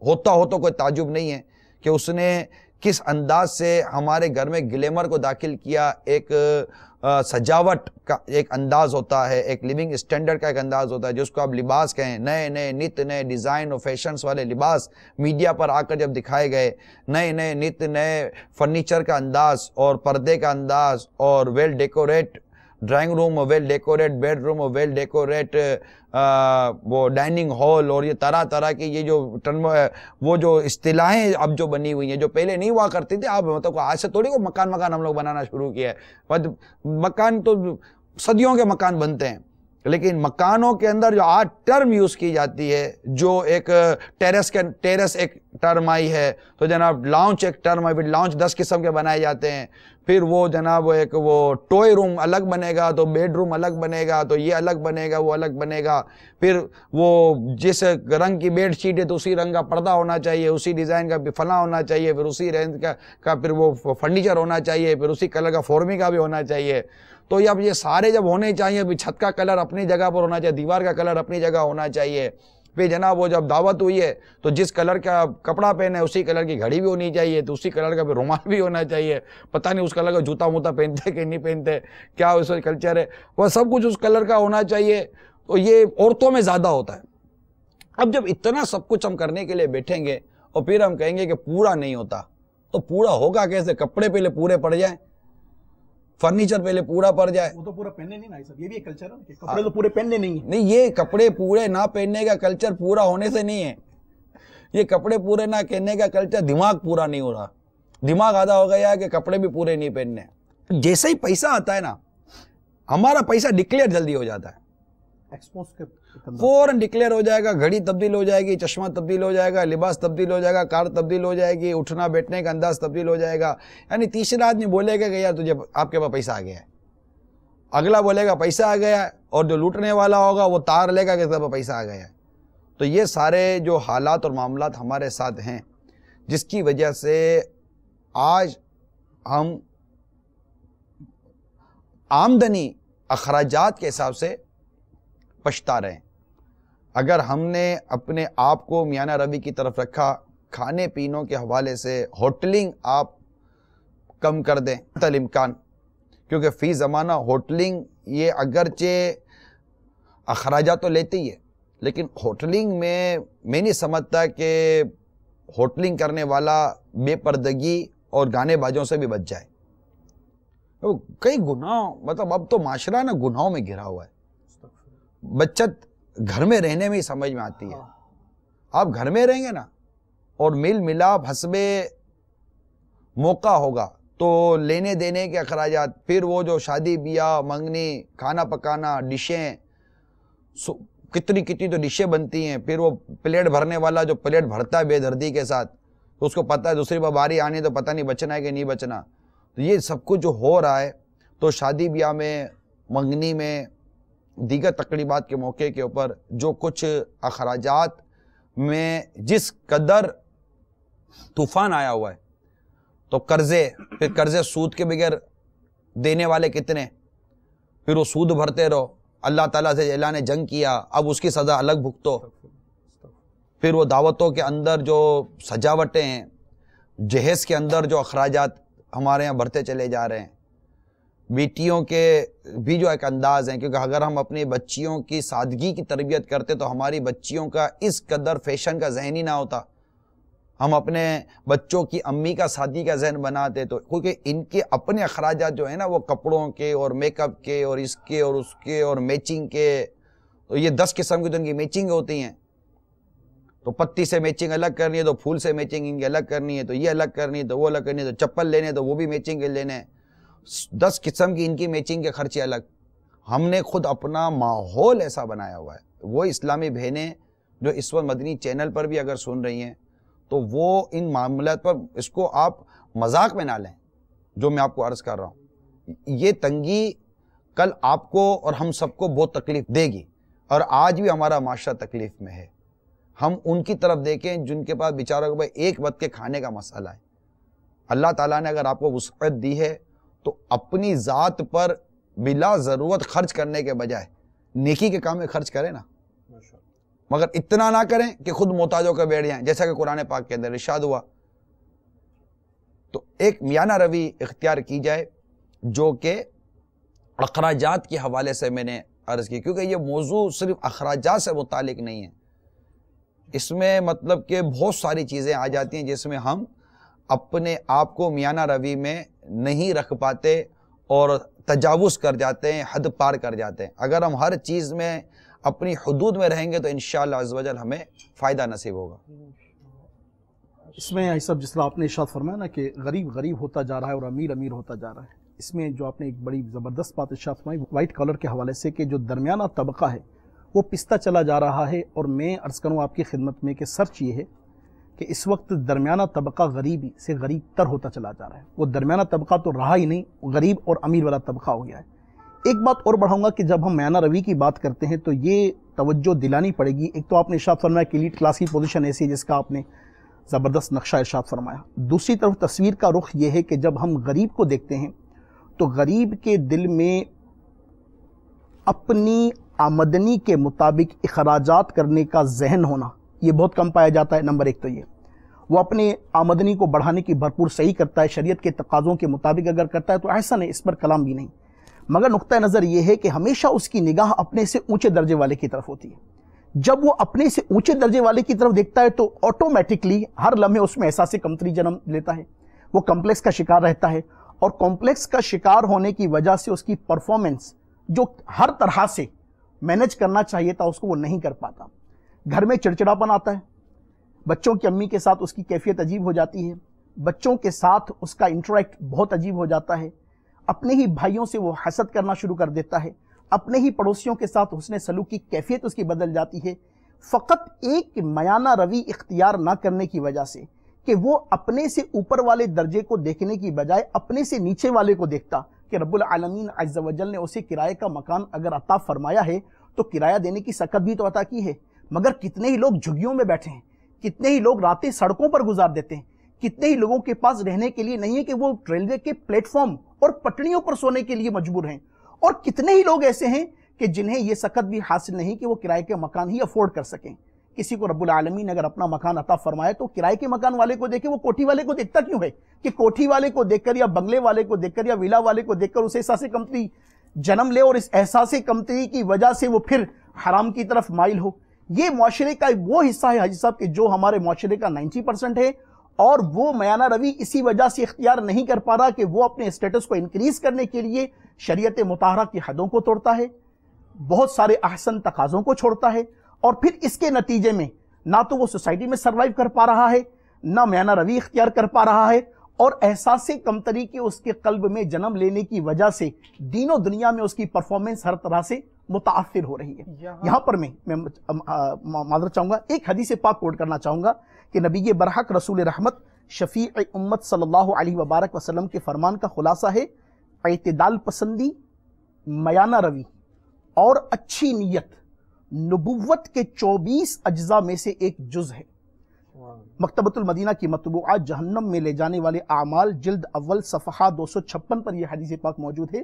ہوتا ہو تو کوئی تعجب نہیں ہے کہ اس نے کس انداز سے ہمارے گھر میں گلیمر کو داخل کیا. ایک سجاوٹ کا ایک انداز ہوتا ہے، ایک لیونگ اسٹینڈرڈ کا ایک انداز ہوتا ہے جس کو آپ لباس کہیں، نئے نئے نت نئے ڈیزائن اور فیشنز والے لباس میڈیا پر آ کر جب دکھائے گئے، نئے نئے نت نئے فرنیچر کا انداز اور پردے کا انداز اور ویل ڈیکوریٹ ڈرائنگ روم اور ویل ڈیکوریٹ بیڈ روم اور ویل ڈیکوریٹ وہ ڈائننگ ہال، اور یہ طرح طرح کی یہ جو وہ جو اصطلاحیں اب جو بنی ہوئی ہیں جو پہلے نہیں ہوا کرتی تھی. اب مطلب آج سے تھوڑی کو مکان ہم لوگ بنانا شروع کیا ہے. مکان تو صدیوں کے مکان بنتے ہیں، لیکن مکانوں کے اندر جو آج ٹرم یوز کی جاتی ہے، جو ایک ٹیرس ایک ٹرم آئی ہے، تو جناب لاؤنج ایک ٹرم ہے. پھر لاؤنج 10 قسم کے بنائے جاتے ہیں. پھر وہ جناب ایک وہ ٹوئے روم الگ بنے گا، تو بیڈ روم الگ بنے گا، تو یہ الگ بنے گا، وہ الگ بنے گا. پھر وہ جس رنگ کی بیڈ شیٹ ہے تو اسی رنگ کا پردہ ہونا چاہیے، اسی ڈیزائن کا فلاں ہونا چاہیے، پھر اسی رینج کا پھر وہ فرنیچر ہونا چاہیے، پھر اسی کلر کا فورمی کا بھی ہونا چاہیے. تو اب یہ سارے جب ہونے چاہیے، ابھی چھت کا کلر اپنی جگہ پر ہونا چاہیے، دیوار کا کلر اپنی جگہ ہونا چاہیے. پھر جناب وہ جب دعوت ہوئی ہے تو جس کلر کا کپڑا پہنے اسی کلر کی گھڑی بھی ہونی چاہیے، تو اسی کلر کا پھر رومال بھی ہونا چاہیے. پتہ نہیں اس کلر کا جوتا موتا پہنتے کہ نہیں پہنتے، کیا اس کا کلچر ہے، وہ سب کچھ اس کلر کا ہونا چاہیے. تو یہ عورتوں میں زیادہ ہوتا ہے. اب جب اتنا سب کچھ ہم کرنے کے لیے بیٹھیں گے اور پھر ہم کہیں گے کہ پورا نہیں ہوتا، تو پورا ہوگا کیسے؟ کپڑے پہلے پورے پڑ جائیں، فرنیچر پہلے پورا پڑ جائے. وہ تو پورا پہننے نہیں نا صاحب، یہ بھی ایک کلچر ہے کہ کپڑے تو پورے پہننے نہیں ہیں. نہیں، یہ کپڑے پورے نہ پہننے کا کلچر پورا ہونے سے نہیں ہے. یہ کپڑے پورے نہ پہننے کا کلچر دماغ پورا نہیں ہو رہا. دماغ آدھا ہو گیا ہے کہ کپڑے بھی پورے نہیں پہننے. جیسے ہی پیسہ آتا ہے نا، ہمارا پیسہ ڈکلیئر جلدی ہو جاتا ہے، ایکسپوز کے فوراً ڈکلیئر ہو جائے گا. گھڑی تبدیل ہو جائے گی، چشمہ تبدیل ہو جائے گا، لباس تبدیل ہو جائے گا، کار تبدیل ہو جائے گی، اٹھنا بیٹھنے کا انداز تبدیل ہو جائے گا. یعنی تیسرا آدمی بولے گا کہ یار تجھے آپ کے پاس پیسہ آ گیا ہے، اگلا بولے گا پیسہ آ گیا ہے، اور جو لوٹنے والا ہوگا وہ تار لے گا کہ سب پیسہ آ گیا ہے. تو یہ سارے جو حالات اور معاملات ہمارے ساتھ ہیں، جس کی وجہ سے آج ہم آمدنی اخراجات کے حساب سے پچھتا رہے ہیں. اگر ہم نے اپنے آپ کو میانہ روی کی طرف رکھا، کھانے پینوں کے حوالے سے ہوٹلنگ آپ کم کر دیں تل امکان، کیونکہ فی زمانہ ہوٹلنگ یہ اگرچہ اخراجات تو لیتی ہی ہے، لیکن ہوٹلنگ میں نہیں سمجھتا کہ ہوٹلنگ کرنے والا بے پردگی اور گانے بازوں سے بھی بچ جائے. کئی گناہ، مطلب اب تو معاشرہ نا گناہوں میں گھرا ہوا ہے. بچت گھر میں رہنے میں ہی سمجھ میں آتی ہے. آپ گھر میں رہیں گے نا اور مل ملاپ حسب موقع ہوگا تو لینے دینے کے اخراجات، پھر وہ جو شادی بیاہ منگنی کھانا پکانا ڈشیں، کتنی تو ڈشیں بنتی ہیں. پھر وہ پلیٹ بھرنے والا جو پلیٹ بھرتا ہے بے دردی کے ساتھ، تو اس کو پتہ ہے دوسری بار باری آنی تو پتہ نہیں بچنا ہے کہ نہیں بچنا. تو یہ سب کچھ جو ہو رہا ہے، تو شادی بیاہ میں منگنی میں دیگر تقریبات کے موقع کے اوپر جو کچھ اخراجات میں جس قدر طوفان آیا ہوا ہے، تو قرضے، پھر قرضے سود کے بغیر دینے والے کتنے، پھر وہ سود بھرتے رہو، اللہ تعالیٰ سے اعلان جنگ کیا، اب اس کی سزا الگ بھگتو، پھر وہ دعوتوں کے اندر جو سجاوٹیں ہیں، جہیز کے اندر جو اخراجات ہمارے یہاں بڑھتے چلے جا رہے ہیں، بیٹیوں کے بھی جو ایک انداز ہیں، کیونکہ اگر ہم اپنی بچیوں کی سادگی کی تربیت کرتے تو ہماری بچیوں کا اس قدر فیشن کا ذہن ہی نہ ہوتا، ہم اپنے بچوں کی امی کا سادگی کا ذہن بناتے، تو کیونکہ ان کے اپنے اخراجات جو ہیں نا وہ کپڑوں کے اور میک اپ کے اور اس کے اور اس کے اور میچنگ کے، تو یہ 10 قسم کی تو ان کی میچنگ ہوتی ہیں، تو پتی سے میچنگ الگ کرنی ہے، تو پھول سے میچنگ ان کی الگ کرنی ہے، تو یہ الگ کرنی ہے، تو وہ الگ کرنی ہے، تو چپل لینے تو وہ بھی میچنگ کے لینے، 10 قسم کی ان کی میچنگ کے خرچے الگ۔ ہم نے خود اپنا ماحول ایسا بنایا ہوا ہے۔ وہ اسلامی بہنیں جو اس وقت مدنی چینل پر بھی اگر سن رہی ہیں تو وہ ان معاملات پر اس کو آپ مذاق میں نہ لیں، جو میں آپ کو عرض کر رہا ہوں۔ یہ تنگی کل آپ کو اور ہم سب کو بہت تکلیف دے گی، اور آج بھی ہمارا معاشرہ تکلیف میں ہے۔ ہم ان کی طرف دیکھیں جن کے پاس بیچاروں کو بھائی ایک وقت کے کھانے کا مسئلہ ہے۔ اللہ تعالیٰ نے اگر آپ کو وسعت دی ہے تو اپنی ذات پر بلا ضرورت خرچ کرنے کے بجائے نیکی کے کام میں خرچ کریں نا، مگر اتنا نہ کریں کہ خود محتاجوں کے بیٹھ جائیں، جیسا کہ قرآن پاک کے اندر ارشاد ہوا۔ تو ایک میانہ روی اختیار کی جائے جو کہ اخراجات کے حوالے سے میں نے عرض کی، کیونکہ یہ موضوع صرف اخراجات سے متعلق نہیں ہے، اس میں مطلب کہ بہت ساری چیزیں آ جاتی ہیں جس میں ہم اپنے آپ کو میانہ روی میں نہیں رکھ پاتے اور تجاوز کر جاتے ہیں، حد پار کر جاتے ہیں۔ اگر ہم ہر چیز میں اپنی حدود میں رہیں گے تو انشاءاللہ عز و جل ہمیں فائدہ نصیب ہوگا۔ اس میں صاحب جس طرح آپ نے ارشاد فرمایا نا کہ غریب غریب ہوتا جا رہا ہے اور امیر امیر ہوتا جا رہا ہے، اس میں جو آپ نے ایک بڑی زبردست بات ارشاد فرمائی وائٹ کالر کے حوالے سے کہ جو درمیانہ طبقہ ہے وہ پستا چلا جا رہا ہے، اور میں عرض کروں آپ کی خدمت میں کہ سچ یہ ہے کہ اس وقت درمیانہ طبقہ غریبی سے غریب تر ہوتا چلا جا رہا ہے۔ وہ درمیانہ طبقہ تو رہا ہی نہیں، غریب اور امیر والا طبقہ ہو گیا ہے۔ ایک بات اور بڑھاؤں گا کہ جب ہم میانہ روی کی بات کرتے ہیں تو یہ توجہ دلانی پڑے گی، ایک تو آپ نے ارشاد فرمایا کہ ایلیٹ کلاس کی پوزیشن ایسی ہے جس کا آپ نے زبردست نقشہ ارشاد فرمایا، دوسری طرف تصویر کا رخ یہ ہے کہ جب ہم غریب کو دیکھتے ہیں تو غریب کے دل میں اپنی آمدنی کے مطابق اخراجات کرنے کا ذہن ہونا یہ بہت کم پایا جاتا ہے۔ نمبر ایک تو یہ وہ اپنے آمدنی کو بڑھانے کی بھرپور صحیح کرتا ہے، شریعت کے تقاضوں کے مطابق اگر کرتا ہے تو احسن ہے، اس پر کلام بھی نہیں، مگر نقطہ نظر یہ ہے کہ ہمیشہ اس کی نگاہ اپنے سے اونچے درجے والے کی طرف ہوتی ہے۔ جب وہ اپنے سے اونچے درجے والے کی طرف دیکھتا ہے تو آٹومیٹکلی ہر لمحے اس میں احساس کمتری جنم لیتا ہے، وہ کمپلیکس کا شکار رہتا ہے، اور کمپلیکس کا شکار ہونے کی وجہ سے اس کی پرفارمنس جو ہر طرح سے مینج کرنا چاہیے تھا اس کو وہ نہیں کر پاتا۔ گھر میں چڑچڑاپن آتا ہے، بچوں کی امی کے ساتھ اس کی کیفیت عجیب ہو جاتی ہے، بچوں کے ساتھ اس کا انٹریکٹ بہت عجیب ہو جاتا ہے، اپنے ہی بھائیوں سے وہ حسد کرنا شروع کر دیتا ہے، اپنے ہی پڑوسیوں کے ساتھ حسن سلوک کی کیفیت اس کی بدل جاتی ہے، فقط ایک میانہ روی اختیار نہ کرنے کی وجہ سے کہ وہ اپنے سے اوپر والے درجے کو دیکھنے کی بجائے اپنے سے نیچے والے کو دیکھتا کہ رب العالمین عز و جل نے اسے کرائے کا مکان اگر عطا فرمایا ہے تو کرایہ دینے کی سکت بھی تو عطا کی ہے، مگر کتنے ہی لوگ جھگیوں میں بیٹھے ہیں، کتنے ہی لوگ راتیں سڑکوں پر گزار دیتے ہیں، کتنے ہی لوگوں کے پاس رہنے کے لیے نہیں ہے کہ وہ ریلوے کے پلیٹ فارم اور پٹڑیوں پر سونے کے لیے مجبور ہیں، اور کتنے ہی لوگ ایسے ہیں کہ جنہیں یہ سکت بھی حاصل نہیں کہ وہ کرائے کے مکان ہی افورڈ کر سکیں۔ کسی کو رب العالمین اگر اپنا مکان عطا فرمائے تو کرائے کے مکان والے کو دیکھے، وہ کوٹھی والے کو دیکھتا کیوں ہے کہ کوٹھی والے کو دیکھ کر یا بنگلے والے کو دیکھ کر یا ویلا والے کو دیکھ کر اسے احساس کمتری جنم لے، اور اس احساس کمتری کی وجہ سے وہ پھر حرام کی طرف مائل ہو۔ یہ معاشرے کا وہ حصہ ہے حاجی صاحب کہ جو ہمارے معاشرے کا 90% ہے، اور وہ میانہ روی اسی وجہ سے اختیار نہیں کر پا رہا کہ وہ اپنے اسٹیٹس کو انکریز کرنے کے لیے شریعت مطہرہ کی حدوں کو توڑتا ہے، بہت سارے احسن تقاضوں کو چھوڑتا ہے، اور پھر اس کے نتیجے میں نہ تو وہ سوسائٹی میں سروائیو کر پا رہا ہے، نہ میانہ روی اختیار کر پا رہا ہے، اور احساس کمتری کے اس کے قلب میں جنم لینے کی وجہ سے دین و دنیا میں اس کی پرفارمنس ہر طرح سے متاثر ہو رہی ہے۔ یہاں پر میں معذرت چاہوں گا، ایک حدیث پاک کوٹ کرنا چاہوں گا کہ نبی برحق رسول رحمت شفیع امت صلی اللہ علیہ وبارک وسلم کے فرمان کا خلاصہ ہے، اعتدال پسندی، میانہ روی اور اچھی نیت نبوت کے 24 اجزاء میں سے ایک جز ہے۔ مکتبۃ المدینہ کی مطبوعات جہنم میں لے جانے والے اعمال جلد اول صفحہ 256 پر یہ حدیث پاک موجود ہے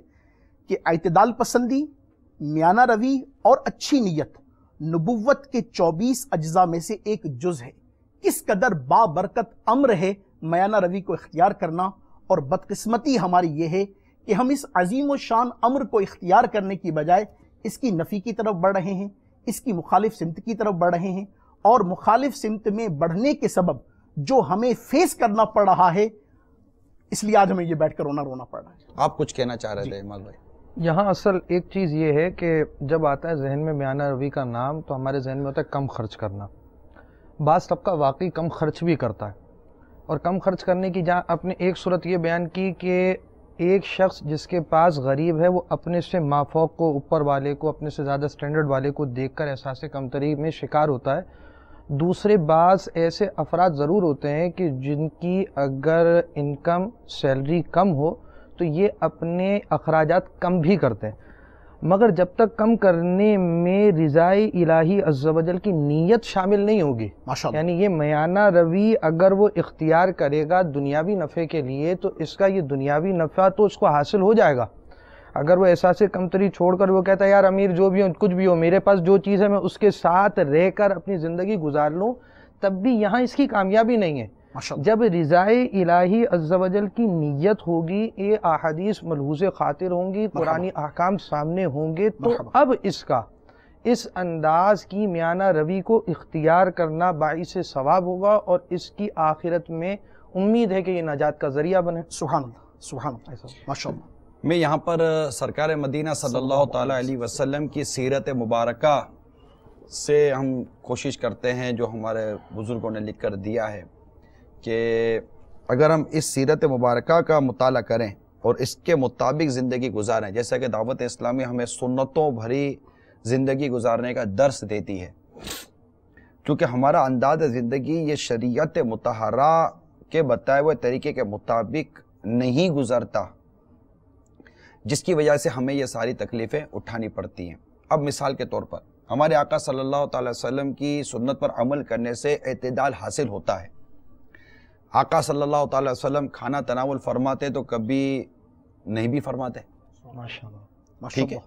کہ اعتدال پسندی، میانہ روی اور اچھی نیت نبوت کے 24 اجزاء میں سے ایک جز ہے۔ کس قدر بابرکت امر ہے میانہ روی کو اختیار کرنا، اور بدقسمتی ہماری یہ ہے کہ ہم اس عظیم و شان امر کو اختیار کرنے کی بجائے اس کی نفی کی طرف بڑھ رہے ہیں، اس کی مخالف سمت کی طرف بڑھ رہے ہیں، اور مخالف سمت میں بڑھنے کے سبب جو ہمیں فیس کرنا پڑ رہا ہے، اس لیے آج ہمیں یہ بیٹھ کر رونا پڑ رہا ہے۔ آپ کچھ کہنا چاہ رہے تھے اماد بھائی؟ یہاں اصل ایک چیز یہ ہے کہ جب آتا ہے ذہن میں میانہ روی کا نام تو ہمارے ذہن میں ہوتا ہے کم خرچ کرنا۔ بعض طبقہ واقعی کم خرچ بھی کرتا ہے، اور کم خرچ کرنے کی جہاں اپنے ایک صورت یہ بیان کی کہ ایک شخص جس کے پاس غریب ہے وہ اپنے سے مافوق کو، اوپر والے کو، اپنے سے زیادہ سٹینڈرڈ والے کو دیکھ کر احساس کمتری میں شکار ہوتا ہے۔ دوسرے بعض ایسے افراد ضرور ہوتے ہیں کہ جن کی اگر انکم سیلری کم ہو تو یہ اپنے اخراجات کم بھی کرتے ہیں، مگر جب تک کم کرنے میں رضائے الہی عز و جل کی نیت شامل نہیں ہوگی، یعنی یہ میانہ روی اگر وہ اختیار کرے گا دنیاوی نفع کے لیے تو اس کا یہ دنیاوی نفع تو اس کو حاصل ہو جائے گا۔ اگر وہ احساس کمتری چھوڑ کر وہ کہتا ہے یار امیر جو بھی ہو کچھ بھی ہو میرے پاس جو چیز ہے میں اس کے ساتھ رہ کر اپنی زندگی گزار لوں، تب بھی یہاں اس کی کامیابی نہیں ہے۔ جب رضائے الہی عز و جل کی نیت ہوگی، یہ احادیث ملحوظ خاطر ہوں گی، قرآنی احکام سامنے ہوں گے، تو اب اس انداز کی میانہ روی کو اختیار کرنا باعث ثواب ہوگا، اور اس کی آخرت میں امید ہے کہ یہ نجات کا ذریعہ بنے۔ سبحان اللہ، سبحان اللہ، ماشاءاللہ۔ میں یہاں پر سرکار مدینہ صلی اللہ تعالیٰ علیہ وسلم کی سیرت مبارکہ سے ہم کوشش کرتے ہیں، جو ہمارے بزرگوں نے لکھ کر دیا ہے، کہ اگر ہم اس سیرت مبارکہ کا مطالعہ کریں اور اس کے مطابق زندگی گزاریں، جیسا کہ دعوت اسلامی ہمیں سنتوں بھری زندگی گزارنے کا درس دیتی ہے، کیونکہ ہمارا انداز زندگی یہ شریعت مطہرہ کے بتائے ہوئے طریقے کے مطابق نہیں گزرتا، جس کی وجہ سے ہمیں یہ ساری تکلیفیں اٹھانی پڑتی ہیں۔ اب مثال کے طور پر ہمارے آقا صلی اللہ تعالی وسلم کی سنت پر عمل کرنے سے اعتدال حاصل ہوتا ہے۔ آقا صلی اللہ تعالی وسلم کھانا تناول فرماتے تو کبھی نہیں بھی فرماتے، ٹھیک ہے،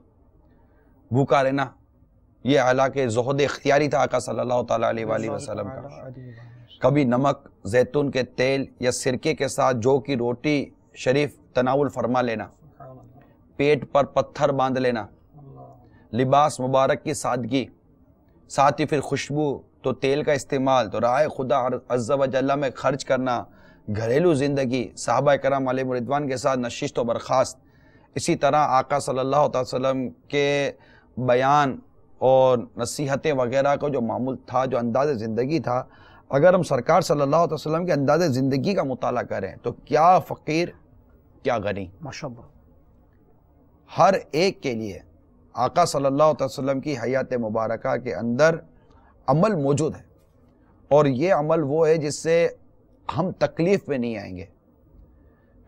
بھوکا رہنا یہ حالانکہ زہد اختیاری تھا آقا صلی اللہ تعالی علیہ وآلہ وسلم کا۔ کبھی نمک، زیتون کے تیل یا سرکے کے ساتھ جو کی روٹی شریف تناول فرما لینا، پیٹ پر پتھر باندھ لینا، لباس مبارک کی سادگی، ساتھ ہی پھر خوشبو تو تیل کا استعمال، تو راہ خدا عز و جل میں خرچ کرنا، گھریلو زندگی، صحابہ کرام علیہ رضوان کے ساتھ نشست و برخاست۔ اسی طرح آقا صلی اللہ تعالی وسلم کے بیان اور نصیحتیں وغیرہ کا جو معمول تھا، جو انداز زندگی تھا، اگر ہم سرکار صلی اللہ علیہ وسلم کے انداز زندگی کا مطالعہ کریں تو کیا فقیر کیا غنی، ماشاءاللہ، ہر ایک کے لیے آقا صلی اللہ علیہ وسلم کی حیات مبارکہ کے اندر عمل موجود ہے، اور یہ عمل وہ ہے جس سے ہم تکلیف میں نہیں آئیں گے،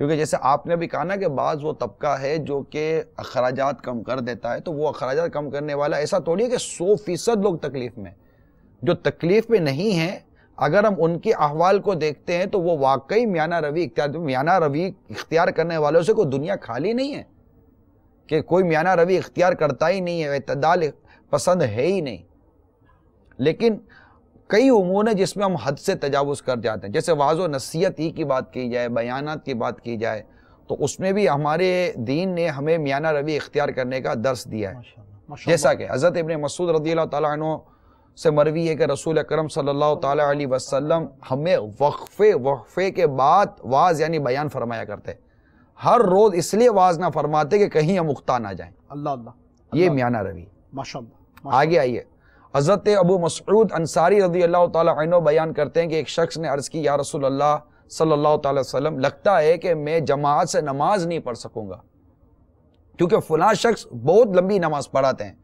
کیونکہ جیسے آپ نے بھی کہا نا کہ بعض وہ طبقہ ہے جو کہ اخراجات کم کر دیتا ہے، تو وہ اخراجات کم کرنے والا ایسا تھوڑی ہے کہ 100% لوگ تکلیف میں، جو تکلیف میں نہیں ہیں اگر ہم ان کے احوال کو دیکھتے ہیں تو وہ واقعی میانہ روی اختیار کرنے والوں سے کوئی دنیا خالی نہیں ہے، کہ کوئی میانہ روی اختیار کرتا ہی نہیں ہے، اعتدال پسند ہے ہی نہیں۔ لیکن کئی امور ہیں جس میں ہم حد سے تجاوز کر جاتے ہیں، جیسے واعظ و نصیحت ہی کی بات کی جائے، بیانات کی بات کی جائے، تو اس میں بھی ہمارے دین نے ہمیں میانہ روی اختیار کرنے کا درس دیا ہے۔ جیسا کہ حضرت ابن مسعود رضی اللہ تعالیٰ عنہ سے مروی ہے کہ رسول اکرم صلی اللہ تعالیٰ علیہ وسلم ہمیں وقفے کے بعد واعظ یعنی بیان فرمایا کرتے، ہر روز اس لیے واعظ نہ فرماتے کہ کہیں ہم اخطا نہ جائیں۔ اللہ اللہ، یہ میانہ روی۔ ماشاءاللہ۔ آگے آئیے، حضرت ابو مسعود انصاری رضی اللہ تعالیٰ عنہ بیان کرتے ہیں کہ ایک شخص نے عرض کی، یا رسول اللہ صلی اللہ تعالی وسلم، لگتا ہے کہ میں جماعت سے نماز نہیں پڑھ سکوں گا، کیونکہ فلاں شخص بہت لمبی نماز پڑھاتے ہیں۔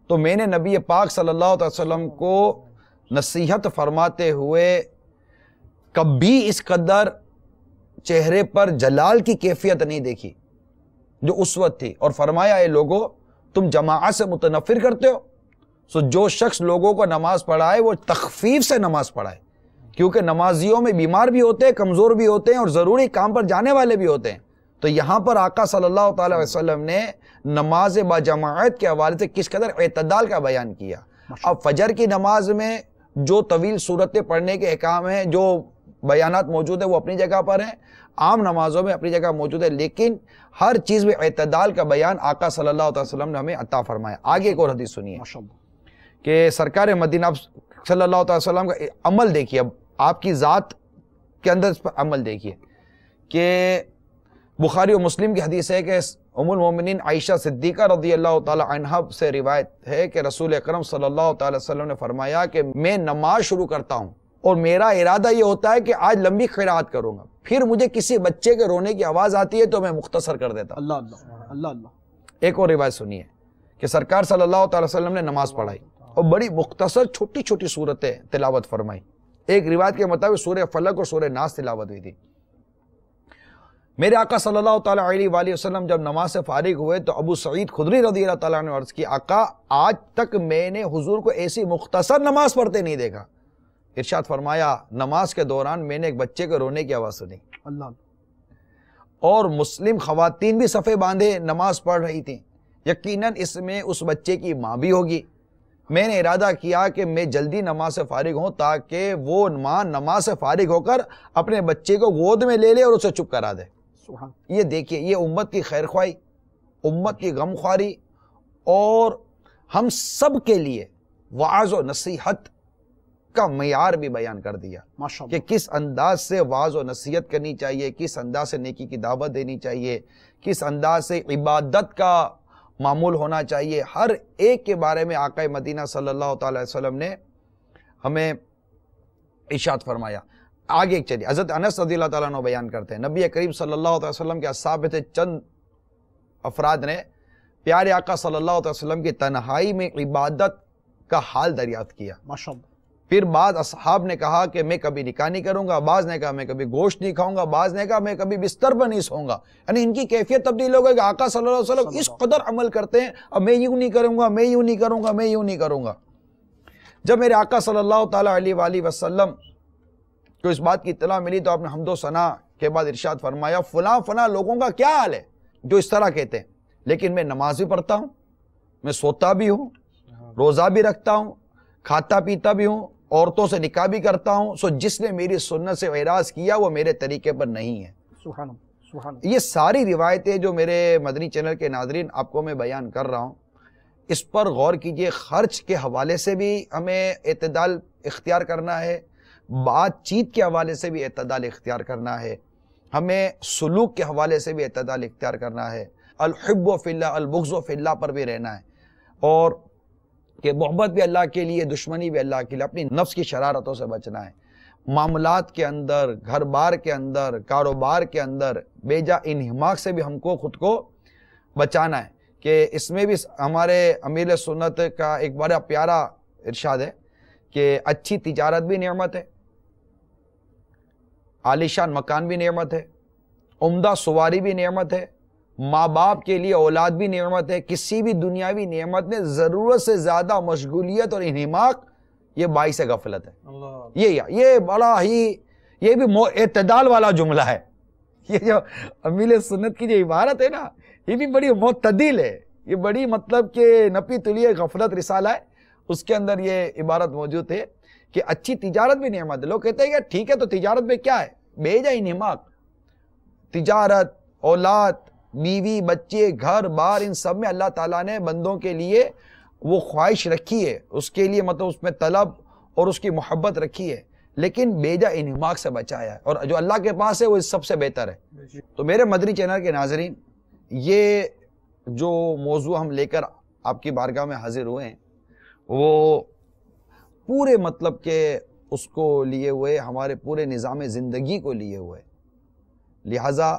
تو میں نے نبی پاک صلی اللہ علیہ وسلم کو نصیحت فرماتے ہوئے کبھی اس قدر چہرے پر جلال کی کیفیت نہیں دیکھی جو اس وقت تھی، اور فرمایا، اے لوگو، تم جماعت سے متنفر کرتے ہو، جو شخص لوگوں کو نماز پڑھائے وہ تخفیف سے نماز پڑھائے، کیونکہ نمازیوں میں بیمار بھی ہوتے ہیں، کمزور بھی ہوتے ہیں، اور ضروری کام پر جانے والے بھی ہوتے ہیں۔ تو یہاں پر آقا صلی اللہ تعالی علیہ وسلم نے نماز با جماعت کے حوالے سے کس قدر اعتدال کا بیان کیا۔ اب فجر کی نماز میں جو طویل صورتیں پڑھنے کے احکام ہیں، جو بیانات موجود ہیں، وہ اپنی جگہ پر ہیں، عام نمازوں میں اپنی جگہ موجود ہے، لیکن ہر چیز میں اعتدال کا بیان آقا صلی اللہ علیہ وسلم نے ہمیں عطا فرمایا۔ آگے ایک اور حدیث سنیے کہ سرکار مدینہ صلی اللہ علیہ وسلم کا عمل دیکھیے، اب آپ کی ذات کے اندر اس پر عمل دیکھیے کہ بخاری و مسلم کی حدیث ہے کہ ام المومنین عائشہ صدیقہ رضی اللہ تعالی عنہا سے روایت ہے کہ رسول اکرم صلی اللہ تعالی وسلم نے فرمایا کہ میں نماز شروع کرتا ہوں اور میرا ارادہ یہ ہوتا ہے کہ آج لمبی قرات کروں گا، پھر مجھے کسی بچے کے رونے کی آواز آتی ہے تو میں مختصر کر دیتا ہوں۔ اللہ اللہ اللہ اللہ۔ ایک اور روایت سنیے کہ سرکار صلی اللہ تعالی وسلم نے نماز پڑھائی اور بڑی مختصر چھوٹی چھوٹی صورتیں تلاوت فرمائی۔ ایک روایت کے مطابق سورہ فلق اور سورہ ناس تلاوت ہوئی تھی۔ میرے آقا صلی اللہ تعالیٰ علیہ وآلہ وسلم جب نماز سے فارغ ہوئے تو ابو سعید خدری رضی اللہ تعالیٰ نے عرض کی، آقا آج تک میں نے حضور کو ایسی مختصر نماز پڑھتے نہیں دیکھا۔ ارشاد فرمایا، نماز کے دوران میں نے ایک بچے کے رونے کی آواز سنی، اللہ، اور مسلم خواتین بھی صفے باندھے نماز پڑھ رہی تھیں، یقیناً اس میں اس بچے کی ماں بھی ہوگی۔ میں نے ارادہ کیا کہ میں جلدی نماز سے فارغ ہوں تاکہ وہ ماں نماز سے فارغ ہو کر اپنے بچے کو گود میں لے لے اور اسے چپ کرا دے۔ یہ دیکھیے، یہ امت کی خیر خواہی، امت کی غم خواری، اور ہم سب کے لیے وعظ و نصیحت کا معیار بھی بیان کر دیا کہ کس انداز سے وعظ و نصیحت کرنی چاہیے، کس انداز سے نیکی کی دعوت دینی چاہیے، کس انداز سے عبادت کا معمول ہونا چاہیے۔ ہر ایک کے بارے میں آقا مدینہ صلی اللہ تعالی وسلم نے ہمیں ارشاد فرمایا۔ آگے چلیے، حضرت انس رضی اللہ تعالیٰ عنہ بیان کرتے ہیں، نبی کریم صلی اللہ علیہ وسلم کے اصحاب سے چند افراد نے پیارے آقا صلی اللہ علیہ وسلم کی تنہائی میں عبادت کا حال دریافت کیا۔ پھر بعض اصحاب نے کہا کہ میں کبھی نکاح نہیں کروں گا، بعض نے کہا میں کبھی گوشت نہیں کھاؤں گا، بعض نے کہا میں کبھی بستر پر نہیں سوؤں گا۔ یعنی ان کی کیفیت تبدیل ہو گئی کہ آقا صلی اللہ علیہ وسلم اس قدر عمل کرتے ہیں، اب میں یوں نہیں کروں گا، میں یوں نہیں کروں گا، میں یوں نہیں کروں گا۔ جب میرے آقا صلی اللہ تعالیٰ علیہ وآلہ وسلم کو اس بات کی اطلاع ملی تو آپ نے حمد و ثنا کے بعد ارشاد فرمایا، فلاں فلاں لوگوں کا کیا حال ہے جو اس طرح کہتے ہیں، لیکن میں نماز بھی پڑھتا ہوں، میں سوتا بھی ہوں، روزہ بھی رکھتا ہوں، کھاتا پیتا بھی ہوں، عورتوں سے نکاح بھی کرتا ہوں، سو جس نے میری سنت سے اعراض کیا وہ میرے طریقے پر نہیں ہے۔ سبحان اللہ۔ یہ ساری روایتیں جو میرے مدنی چینل کے ناظرین آپ کو میں بیان کر رہا ہوں، اس پر غور کیجئے۔ خرچ کے حوالے سے بھی ہمیں اعتدال اختیار کرنا ہے، بات چیت کے حوالے سے بھی اعتدال اختیار کرنا ہے، ہمیں سلوک کے حوالے سے بھی اعتدال اختیار کرنا ہے، الحب فی اللہ البغض فی اللہ پر بھی رہنا ہے، اور کہ محبت بھی اللہ کے لیے، دشمنی بھی اللہ کے لیے، اپنی نفس کی شرارتوں سے بچنا ہے۔ معاملات کے اندر، گھر بار کے اندر، کاروبار کے اندر بے جا انہماک سے بھی ہم کو خود کو بچانا ہے، کہ اس میں بھی ہمارے امیر سنت کا ایک بڑا پیارا ارشاد ہے کہ اچھی تجارت بھی نعمت ہے، عالیشان مکان بھی نعمت ہے، عمدہ سواری بھی نعمت ہے، ماں باپ کے لیے اولاد بھی نعمت ہے۔ کسی بھی دنیاوی نعمت میں ضرورت سے زیادہ مشغولیت اور انہماک یہ باعث غفلت ہے۔ یہ بڑا ہی، یہ بھی اعتدال والا جملہ ہے۔ یہ جو امیر سنت کی جو عبارت ہے نا، یہ بھی بڑی معتدل ہے، یہ بڑی مطلب کہ نپی تلیے غفلت رسالہ ہے، اس کے اندر یہ عبارت موجود ہے کہ اچھی تجارت بھی نعمت ہے۔ لوگ کہتے ہیں کہ ٹھیک ہے تو تجارت میں کیا ہے، بے جا انہماک، تجارت، اولاد، بیوی، بچے، گھر بار، ان سب میں اللہ تعالیٰ نے بندوں کے لیے وہ خواہش رکھی ہے، اس کے لیے مطلب اس میں طلب اور اس کی محبت رکھی ہے، لیکن بے جا انہماک سے بچایا ہے، اور جو اللہ کے پاس ہے وہ اس سب سے بہتر ہے۔ تو میرے مدنی چینل کے ناظرین، یہ جو موضوع ہم لے کر آپ کی بارگاہ میں حاضر ہوئے ہیں، وہ پورے مطلب کہ اس کو لیے ہوئے، ہمارے پورے نظام زندگی کو لیے ہوئے، لہٰذا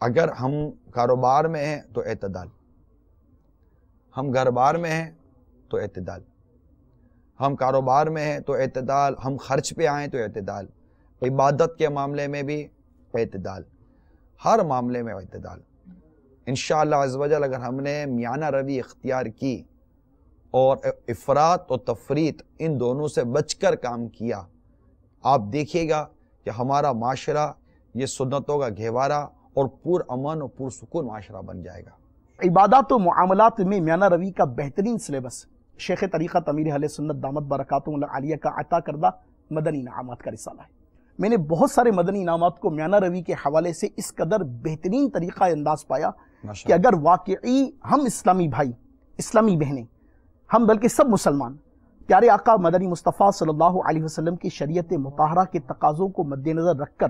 اگر ہم کاروبار میں ہیں تو اعتدال، ہم گھر بار میں ہیں تو اعتدال، ہم کاروبار میں ہیں تو اعتدال، ہم خرچ پہ آئیں تو اعتدال، عبادت کے معاملے میں بھی اعتدال، ہر معاملے میں اعتدال۔ انشاءاللہ عز و جل اگر ہم نے میانہ روی اختیار کی اور افراط اور تفریط ان دونوں سے بچ کر کام کیا، آپ دیکھیے گا کہ ہمارا معاشرہ یہ سنتوں کا گہوارہ اور پر امن اور پرسکون معاشرہ بن جائے گا۔ عبادات و معاملات میں میانہ روی کا بہترین سلیبس شیخ طریقت امیر اہل سنت دامت برکاتہم العالیہ کا عطا کردہ مدنی انعامات کا رسالہ ہے۔ میں نے بہت سارے مدنی انعامات کو میانہ روی کے حوالے سے اس قدر بہترین طریقہ انداز پایا کہ اگر واقعی ہم اسلامی بھائی، اسلامی بہنیں، ہم بلکہ سب مسلمان پیارے آقا مدنی مصطفیٰ صلی اللہ علیہ وسلم کی شریعت مطہرہ کے تقاضوں کو مد نظر رکھ کر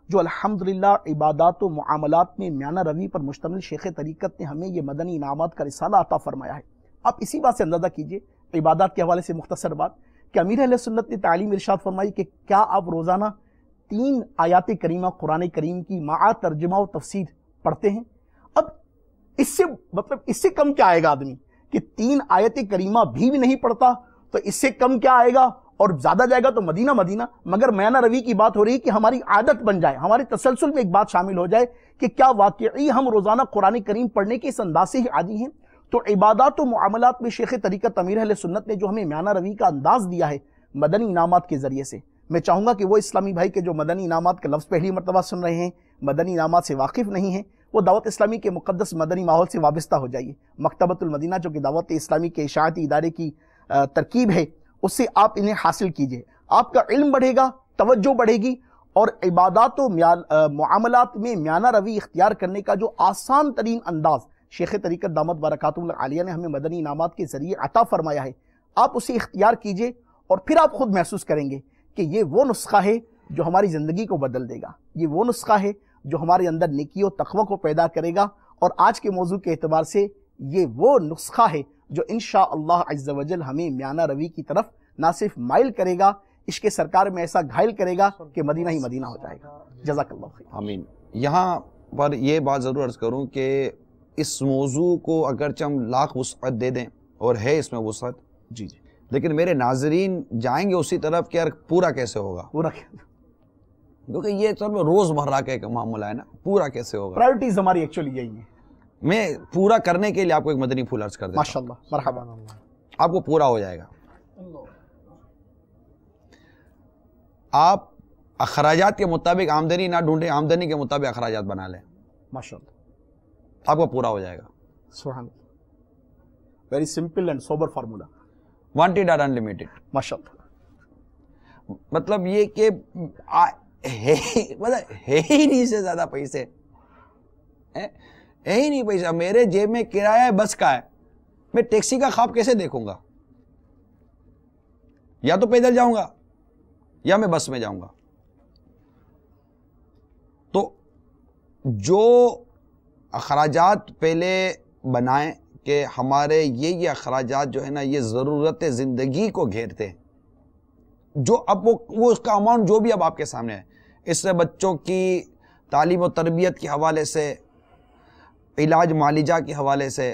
جو الحمدللہ عبادات و معاملات میں میانہ روی پر مشتمل شیخ طریقت نے ہمیں یہ مدنی انعامات کا رسالہ عطا فرمایا ہے، آپ اسی بات سے اندازہ کیجئے عبادات کے حوالے سے مختصر بات کہ امیر اہل سنت نے تعلیم ارشاد فرمائی کہ کیا آپ روزانہ 3 آیات کریمہ قرآن کریم کی مع ترجمہ و تفسیر پڑھتے ہیں؟ اب اس سے کم کیا آئے گا آدمی کہ 3 آیت کریمہ بھی نہیں پڑھتا، تو اس سے کم کیا آئے گا، اور زیادہ جائے گا تو مدینہ مدینہ۔ مگر میانہ روی کی بات ہو رہی ہے کہ ہماری عادت بن جائے، ہماری تسلسل میں ایک بات شامل ہو جائے کہ کیا واقعی ہم روزانہ قرآن کریم پڑھنے کے اس انداز سے ہی عادی ہیں؟ تو عبادات و معاملات میں شیخ طریقت امیر اہل سنت نے جو ہمیں میانہ روی کا انداز دیا ہے مدنی انعامات کے ذریعے سے، میں چاہوں گا کہ وہ اسلامی بھائی کے جو مدنی انعامات کا لفظ پہلی مرتبہ سن رہے ہیں، مدنی انعامات سے واقف نہیں ہیں، وہ دعوت اسلامی کے مقدس مدنی ماحول سے وابستہ ہو جائیے۔ مکتبۃ المدینہ جو کہ دعوت اسلامی کے اشاعتی ادارے کی ترکیب ہے، اس سے آپ انہیں حاصل کیجئے، آپ کا علم بڑھے گا، توجہ بڑھے گی، اور عبادات و معاملات میں میانہ روی اختیار کرنے کا جو آسان ترین انداز شیخ طریقت دامت برکاتہم العالیہ نے ہمیں مدنی انعامات کے ذریعے عطا فرمایا ہے، آپ اسے اختیار کیجئے، اور پھر آپ خود محسوس کریں گے کہ یہ وہ نسخہ ہے جو ہماری زندگی کو بدل دے گا، یہ وہ نسخہ ہے جو ہمارے اندر نیکی و تقوی کو پیدا کرے گا، اور آج کے موضوع کے اعتبار سے یہ وہ نسخہ ہے جو انشاءاللہ عز و جل ہمیں میانہ روی کی طرف نہ صرف مائل کرے گا، عشق سرکار میں ایسا گھائل کرے گا کہ مدینہ ہی مدینہ ہو جائے گا۔ جزاک اللہ خیر۔ آمین۔ یہاں پر یہ بات ضرور عرض کروں کہ اس موضوع کو اگرچہ ہم لاکھ وسعت دے دیں، اور ہے اس میں وسعت، جی لیکن میرے ناظرین جائیں گے اسی طرف کہ یار پورا کیسے ہوگا، پورا کیونکہ یہ سب روز مرہ کا ایک معاملہ ہے نا، پورا کیسے ہوگا۔ پرائیورٹیز ہماری ایکچولی یہی ہیں۔ میں پورا کرنے کے لیے آپ کو ایک مدنی پھول عرض کر دیتا ہوں، ماشاءاللہ، مرحبا۔ آپ کو پورا ہو جائے گا۔ آپ اخراجات کے مطابق آمدنی نہ ڈھونڈیں، آمدنی کے مطابق اخراجات بنا لیں، ماشاءاللہ، آپ کو پورا ہو جائے گا۔ سبحان اللہ، very simple and sober formula. Wanted اور انلمیٹڈ، ماشاءاللہ، مطلب یہ کہ ہے ہی نہیں سے زیادہ پیسے، ہے ہی نہیں پیسہ، میرے جیب میں کرایہ بس کا ہے، میں ٹیکسی کا خواب کیسے دیکھوں گا؟ یا تو پیدل جاؤں گا یا میں بس میں جاؤں گا۔ تو جو اخراجات پہلے بنائیں کہ ہمارے یہ اخراجات جو ہے نا یہ ضرورت زندگی کو گھیرتے ہیں، جو اب وہ اس کا اماؤنٹ جو بھی اب آپ کے سامنے ہے، اس سے بچوں کی تعلیم و تربیت کے حوالے سے، علاج معالجہ کے حوالے سے،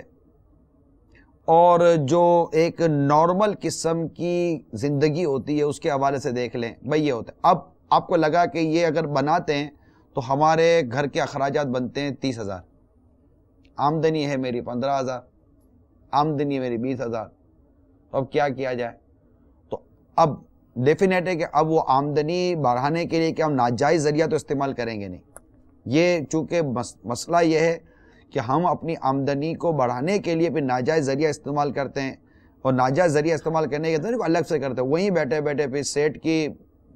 اور جو ایک نارمل قسم کی زندگی ہوتی ہے اس کے حوالے سے دیکھ لیں بھائی یہ ہوتا ہے۔ اب آپ کو لگا کہ یہ اگر بناتے ہیں تو ہمارے گھر کے اخراجات بنتے ہیں 30,000، آمدنی ہے میری 15,000، آمدنی ہے میری 20,000، اب کیا کیا جائے؟ تو اب ڈیفینیٹ ہے کہ اب وہ آمدنی بڑھانے کے لیے کہ ہم ناجائز ذریعہ تو استعمال کریں گے نہیں۔ یہ چونکہ مسئلہ یہ ہے کہ ہم اپنی آمدنی کو بڑھانے کے لیے پھر ناجائز ذریعہ استعمال کرتے ہیں، اور ناجائز ذریعہ استعمال کرنے کے طریقے الگ سے کرتے ہیں، وہیں بیٹھے بیٹھے پھر سیٹ کی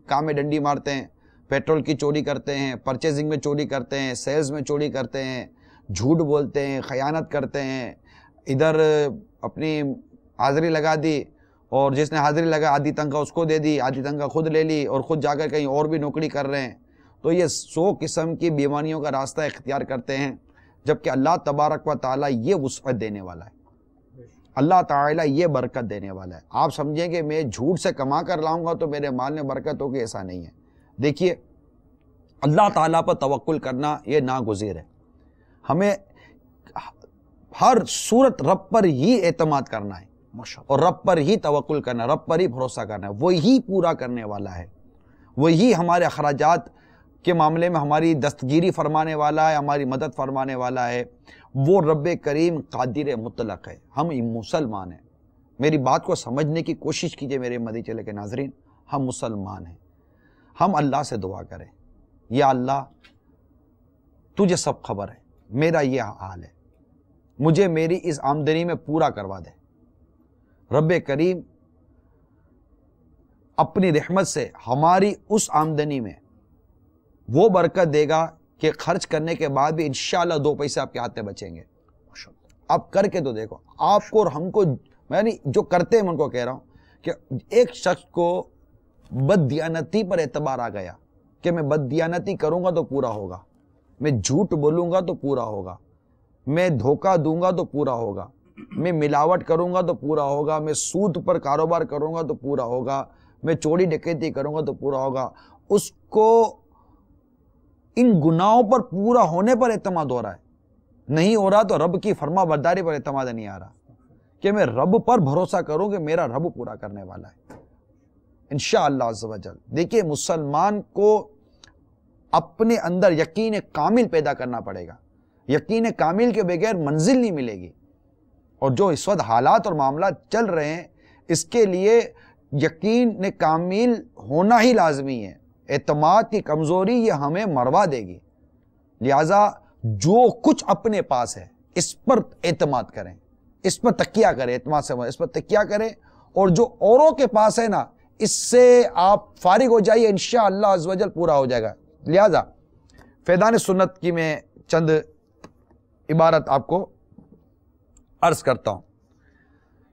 کام میں ڈنڈی مارتے ہیں، پیٹرول کی چوری کرتے ہیں، پرچیزنگ میں چوری کرتے ہیں، سیلز میں چوری کرتے ہیں، جھوٹ بولتے ہیں، خیانت کرتے ہیں، ادھر اپنی حاضری لگا دی اور جس نے حاضری لگا آدھی تنخواہ اس کو دے دی، آدھی تنخواہ خود لے لی، اور خود جا کر کہیں اور بھی نوکری کر رہے ہیں۔ تو یہ 100 قسم کی بیماریوں کا راستہ اختیار کرتے ہیں، جبکہ اللہ تبارک و تعالیٰ یہ وسعت دینے والا ہے، اللہ تعالیٰ یہ برکت دینے والا ہے۔ آپ سمجھیں کہ میں جھوٹ سے کما کر لاؤں گا تو میرے مال میں برکت ہوگی، ایسا نہیں ہے۔ دیکھیے اللہ تعالیٰ پر توکل کرنا یہ ناگزیر ہے، ہمیں ہر صورت رب پر ہی اعتماد کرنا ہے، اور رب پر ہی توکل کرنا ہے، رب پر ہی بھروسہ کرنا ہے، وہی پورا کرنے والا ہے، وہی ہمارے اخراجات کے معاملے میں ہماری دستگیری فرمانے والا ہے، ہماری مدد فرمانے والا ہے۔ وہ رب کریم قادر مطلق ہے۔ ہم مسلمان ہیں، میری بات کو سمجھنے کی کوشش کیجئے میرے مدنی چینل کے ناظرین. ہم مسلمان ہیں, ہم اللہ سے دعا کریں, یا اللہ تجھے سب خبر ہے, میرا یہ حال ہے, مجھے میری اس آمدنی میں پورا کروا دے. رب کریم اپنی رحمت سے ہماری اس آمدنی میں وہ برکت دے گا کہ خرچ کرنے کے بعد بھی انشاءاللہ 2 پیسے آپ کے ہاتھ میں بچیں گے. آپ کر کے تو دیکھو, آپ کو اور ہم کو, میں جو کرتے ہیں ان کو کہہ رہا ہوں کہ ایک شخص کو بد دیانتی پر اعتبار آ گیا کہ میں بد دیانتی کروں گا تو پورا ہوگا, میں جھوٹ بولوں گا تو پورا ہوگا, میں دھوکہ دوں گا تو پورا ہوگا, میں ملاوٹ کروں گا تو پورا ہوگا, میں سود پر کاروبار کروں گا تو پورا ہوگا, میں چوری ڈکیتی کروں گا تو پورا ہوگا. اس کو ان گناہوں پر پورا ہونے پر اعتماد ہو رہا ہے, نہیں ہو رہا تو رب کی فرما برداری پر اعتماد نہیں آ رہا کہ میں رب پر بھروسہ کروں کہ میرا رب پورا کرنے والا ہے انشاءاللہ عز و جل. دیکھیے مسلمان کو اپنے اندر یقین کامل پیدا کرنا پڑے گا. یقین کامل کے بغیر منزل نہیں ملے گی. اور جو اس وقت حالات اور معاملات چل رہے ہیں اس کے لیے یقین کامل ہونا ہی لازمی ہے. اعتماد کی کمزوری یہ ہمیں مروا دے گی. لہذا جو کچھ اپنے پاس ہے اس پر اعتماد کریں, اس پر تکیہ کریں, اعتماد سے اس پر تکیہ کریں, اور جو اوروں کے پاس ہے نا اس سے آپ فارغ ہو جائیے, انشاءاللہ عز و جل پورا ہو جائے گا. لہذا فیضان سنت کی میں چند عبارت آپ کو عرض کرتا ہوں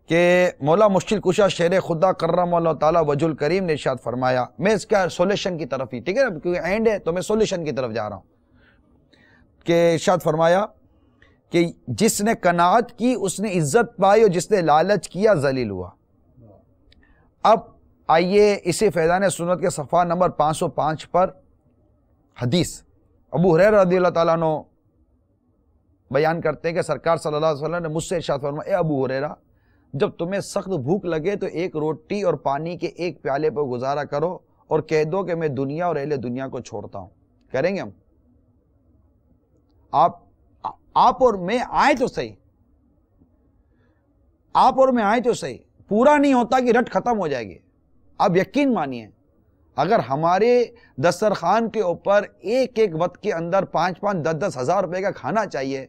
کہ مولا مشکل کشا شیر خدا کرم اللہ تعالیٰ وجہ الکریم نے ارشاد فرمایا. میں اس کا سولوشن کی طرف ہی, ٹھیک ہے نا, کیونکہ اینڈ ہے تو میں سولوشن کی طرف جا رہا ہوں, کہ ارشاد فرمایا کہ جس نے قناعت کی اس نے عزت پائی, اور جس نے لالچ کیا ذلیل ہوا. اب آئیے اسی فیضان سنت کے صفحہ نمبر 505 پر حدیث ابو ہریرہ رضی اللہ تعالیٰ عنہ بیان کرتے ہیں کہ سرکار صلی اللہ علیہ وسلم نے مجھ سے ارشاد فرمایا, اے ابو ہریرہ جب تمہیں سخت بھوک لگے تو ایک روٹی اور پانی کے ایک پیالے پر گزارا کرو اور کہہ دو کہ میں دنیا اور اہل دنیا کو چھوڑتا ہوں. کریں گے ہم؟ آپ اور میں آئے تو صحیح, آپ اور میں آئے تو صحیح, پورا نہیں ہوتا کہ رٹ ختم ہو جائے گی. آپ یقین مانیے اگر ہمارے دسترخوان کے اوپر ایک ایک وقت کے اندر 5-5, 10-10 ہزار روپے کا کھانا چاہیے,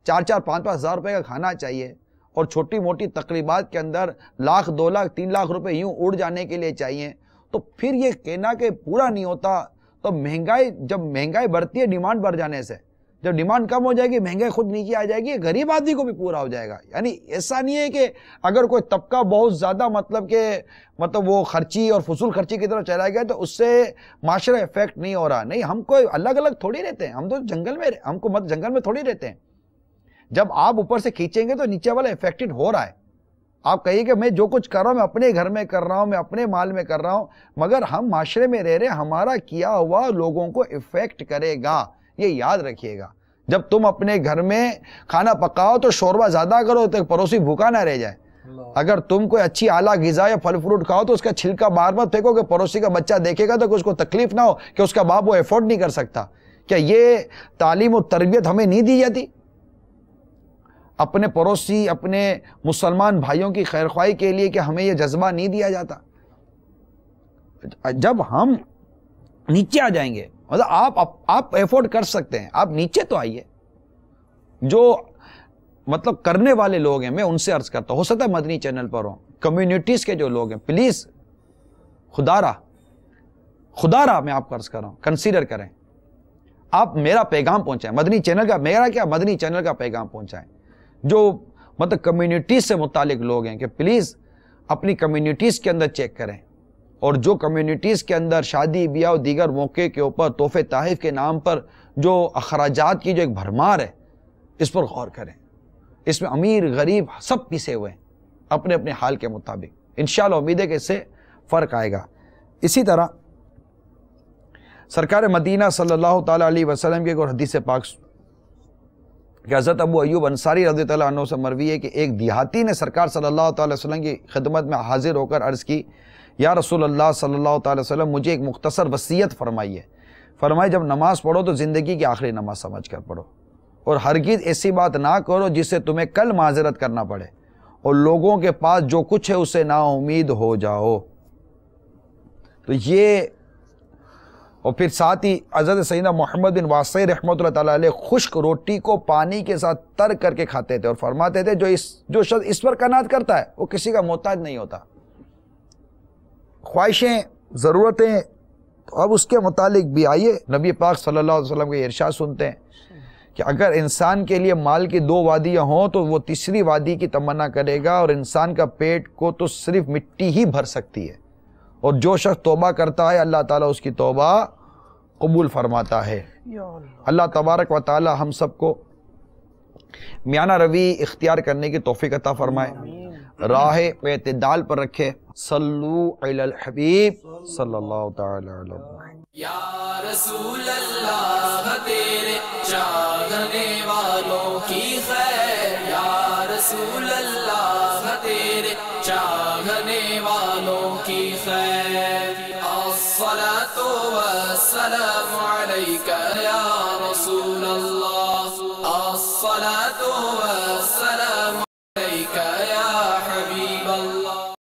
4-4, 5-5 ہزار روپے کا کھانا چاہیے, اور چھوٹی موٹی تقریبات کے اندر 1 لاکھ 2 لاکھ 3 لاکھ روپے یوں اڑ جانے کے لیے چاہیے, تو پھر یہ کہنا کہ پورا نہیں ہوتا. تو مہنگائی, جب مہنگائی بڑھتی ہے ڈیمانڈ بڑھ جانے سے, جب ڈیمانڈ کم ہو جائے گی مہنگائی خود نیچے آ جائے گی, غریب آدمی کو بھی پورا ہو جائے گا. یعنی ایسا نہیں ہے کہ اگر کوئی طبقہ بہت زیادہ مطلب وہ خرچی اور فضول خرچی کی طرف چلا گیا تو اس سے معاشرہ افیکٹ نہیں ہو رہا. نہیں, ہم کوئی الگ الگ تھوڑی رہتے ہیں, ہم تو جنگل میں, ہم کو جنگل میں تھوڑی رہتے ہیں. جب آپ اوپر سے کھینچیں گے تو نیچے والا افیکٹڈ ہو رہا ہے. آپ کہیے کہ میں جو کچھ کر رہا ہوں میں اپنے گھر میں کر رہا ہوں, میں اپنے مال میں کر رہا ہوں, مگر ہم معاشرے میں رہ رہے ہیں, ہمارا کیا ہوا لوگوں کو افیکٹ کرے گا, یہ یاد رکھیے گا. جب تم اپنے گھر میں کھانا پکاؤ تو شوربہ زیادہ کرو تو پڑوسی بھوکا نہ رہ جائے. اگر تم کوئی اچھی اعلیٰ غذا یا پھل فروٹ کھاؤ تو اس کا چھلکا بار بار پھینکو کہ پڑوسی کا بچہ دیکھے گا تو اس کو تکلیف نہ ہو کہ اس کا باپ وہ افورڈ نہیں کر سکتا. کیا یہ تعلیم و تربیت ہمیں نہیں دی جاتی؟ اپنے پڑوسی, اپنے مسلمان بھائیوں کی خیرخواہی کے لیے کہ ہمیں یہ جذبہ نہیں دیا جاتا؟ جب ہم نیچے آ جائیں گے, مطلب آپ افورڈ کر سکتے ہیں, آپ نیچے تو آئیے. جو مطلب کرنے والے لوگ ہیں میں ان سے عرض کرتا ہوں, ہو سکتا ہے مدنی چینل پر ہوں, کمیونٹیز کے جو لوگ ہیں پلیز خدا را میں آپ کو عرض کر رہا ہوں, کنسیڈر کریں, آپ میرا پیغام پہنچائیں, مدنی چینل کا, میرا کیا مدنی چینل کا پیغام پہنچائیں. جو مطلب کمیونٹیز سے متعلق لوگ ہیں کہ پلیز اپنی کمیونٹیز کے اندر چیک کریں, اور جو کمیونٹیز کے اندر شادی بیاہ اور دیگر موقع کے اوپر تحفے تحائف کے نام پر جو اخراجات کی جو ایک بھرمار ہے اس پر غور کریں. اس میں امیر غریب سب پیسے ہوئے ہیں اپنے اپنے حال کے مطابق. انشاءاللہ امید ہے کہ اس سے فرق آئے گا. اسی طرح سرکار مدینہ صلی اللہ تعالیٰ علیہ وسلم کی ایک اور حدیث پاک کہ حضرت ابو ایوب انصاری رضی اللہ عنہ سے مروی ہے کہ ایک دیہاتی نے سرکار صلی اللہ تعالیٰ علیہ وسلم کی خدمت میں حاضر ہو کر عرض کی, یا رسول اللہ صلی اللہ تعالیٰ وسلم مجھے ایک مختصر وصیت فرمائیے. فرمائے جب نماز پڑھو تو زندگی کی آخری نماز سمجھ کر پڑھو, اور ہرگز ایسی بات نہ کرو جس سے تمہیں کل معذرت کرنا پڑے, اور لوگوں کے پاس جو کچھ ہے اسے نا امید ہو جاؤ. تو یہ، اور پھر ساتھ ہی حضرت سیدنا محمد بن واسع رحمۃ اللہ تعالیٰ علیہ خشک روٹی کو پانی کے ساتھ تر کر کے کھاتے تھے اور فرماتے تھے جو شخص اس پر قناعت کرتا ہے وہ کسی کا محتاج نہیں ہوتا. خواہشیں، ضرورتیں، تو اب اس کے متعلق بھی آئیے نبی پاک صلی اللہ علیہ وسلم کے ارشاد سنتے ہیں کہ اگر انسان کے لیے مال کی 2 وادیاں ہوں تو وہ تیسری وادی کی تمنا کرے گا، اور انسان کا پیٹ کو تو صرف مٹی ہی بھر سکتی ہے. اور جو شخص توبہ کرتا ہے اللہ تعالیٰ اس کی توبہ قبول فرماتا ہے. اللہ تبارک و تعالی ہم سب کو میانہ روی اختیار کرنے کی توفیق عطا فرمائے، راہ اعتدال پر رکھے. صلو علی الحبیب صلی اللہ تعالی علیہ وسلم. یا رسول اللہ تیرے چاہنے والوں کی خیر، یا رسول اللہ تیرے چاہنے والوں کی خیر. الصلاۃ والسلام علیک یا رسول اللہ، الصلاۃ والسلام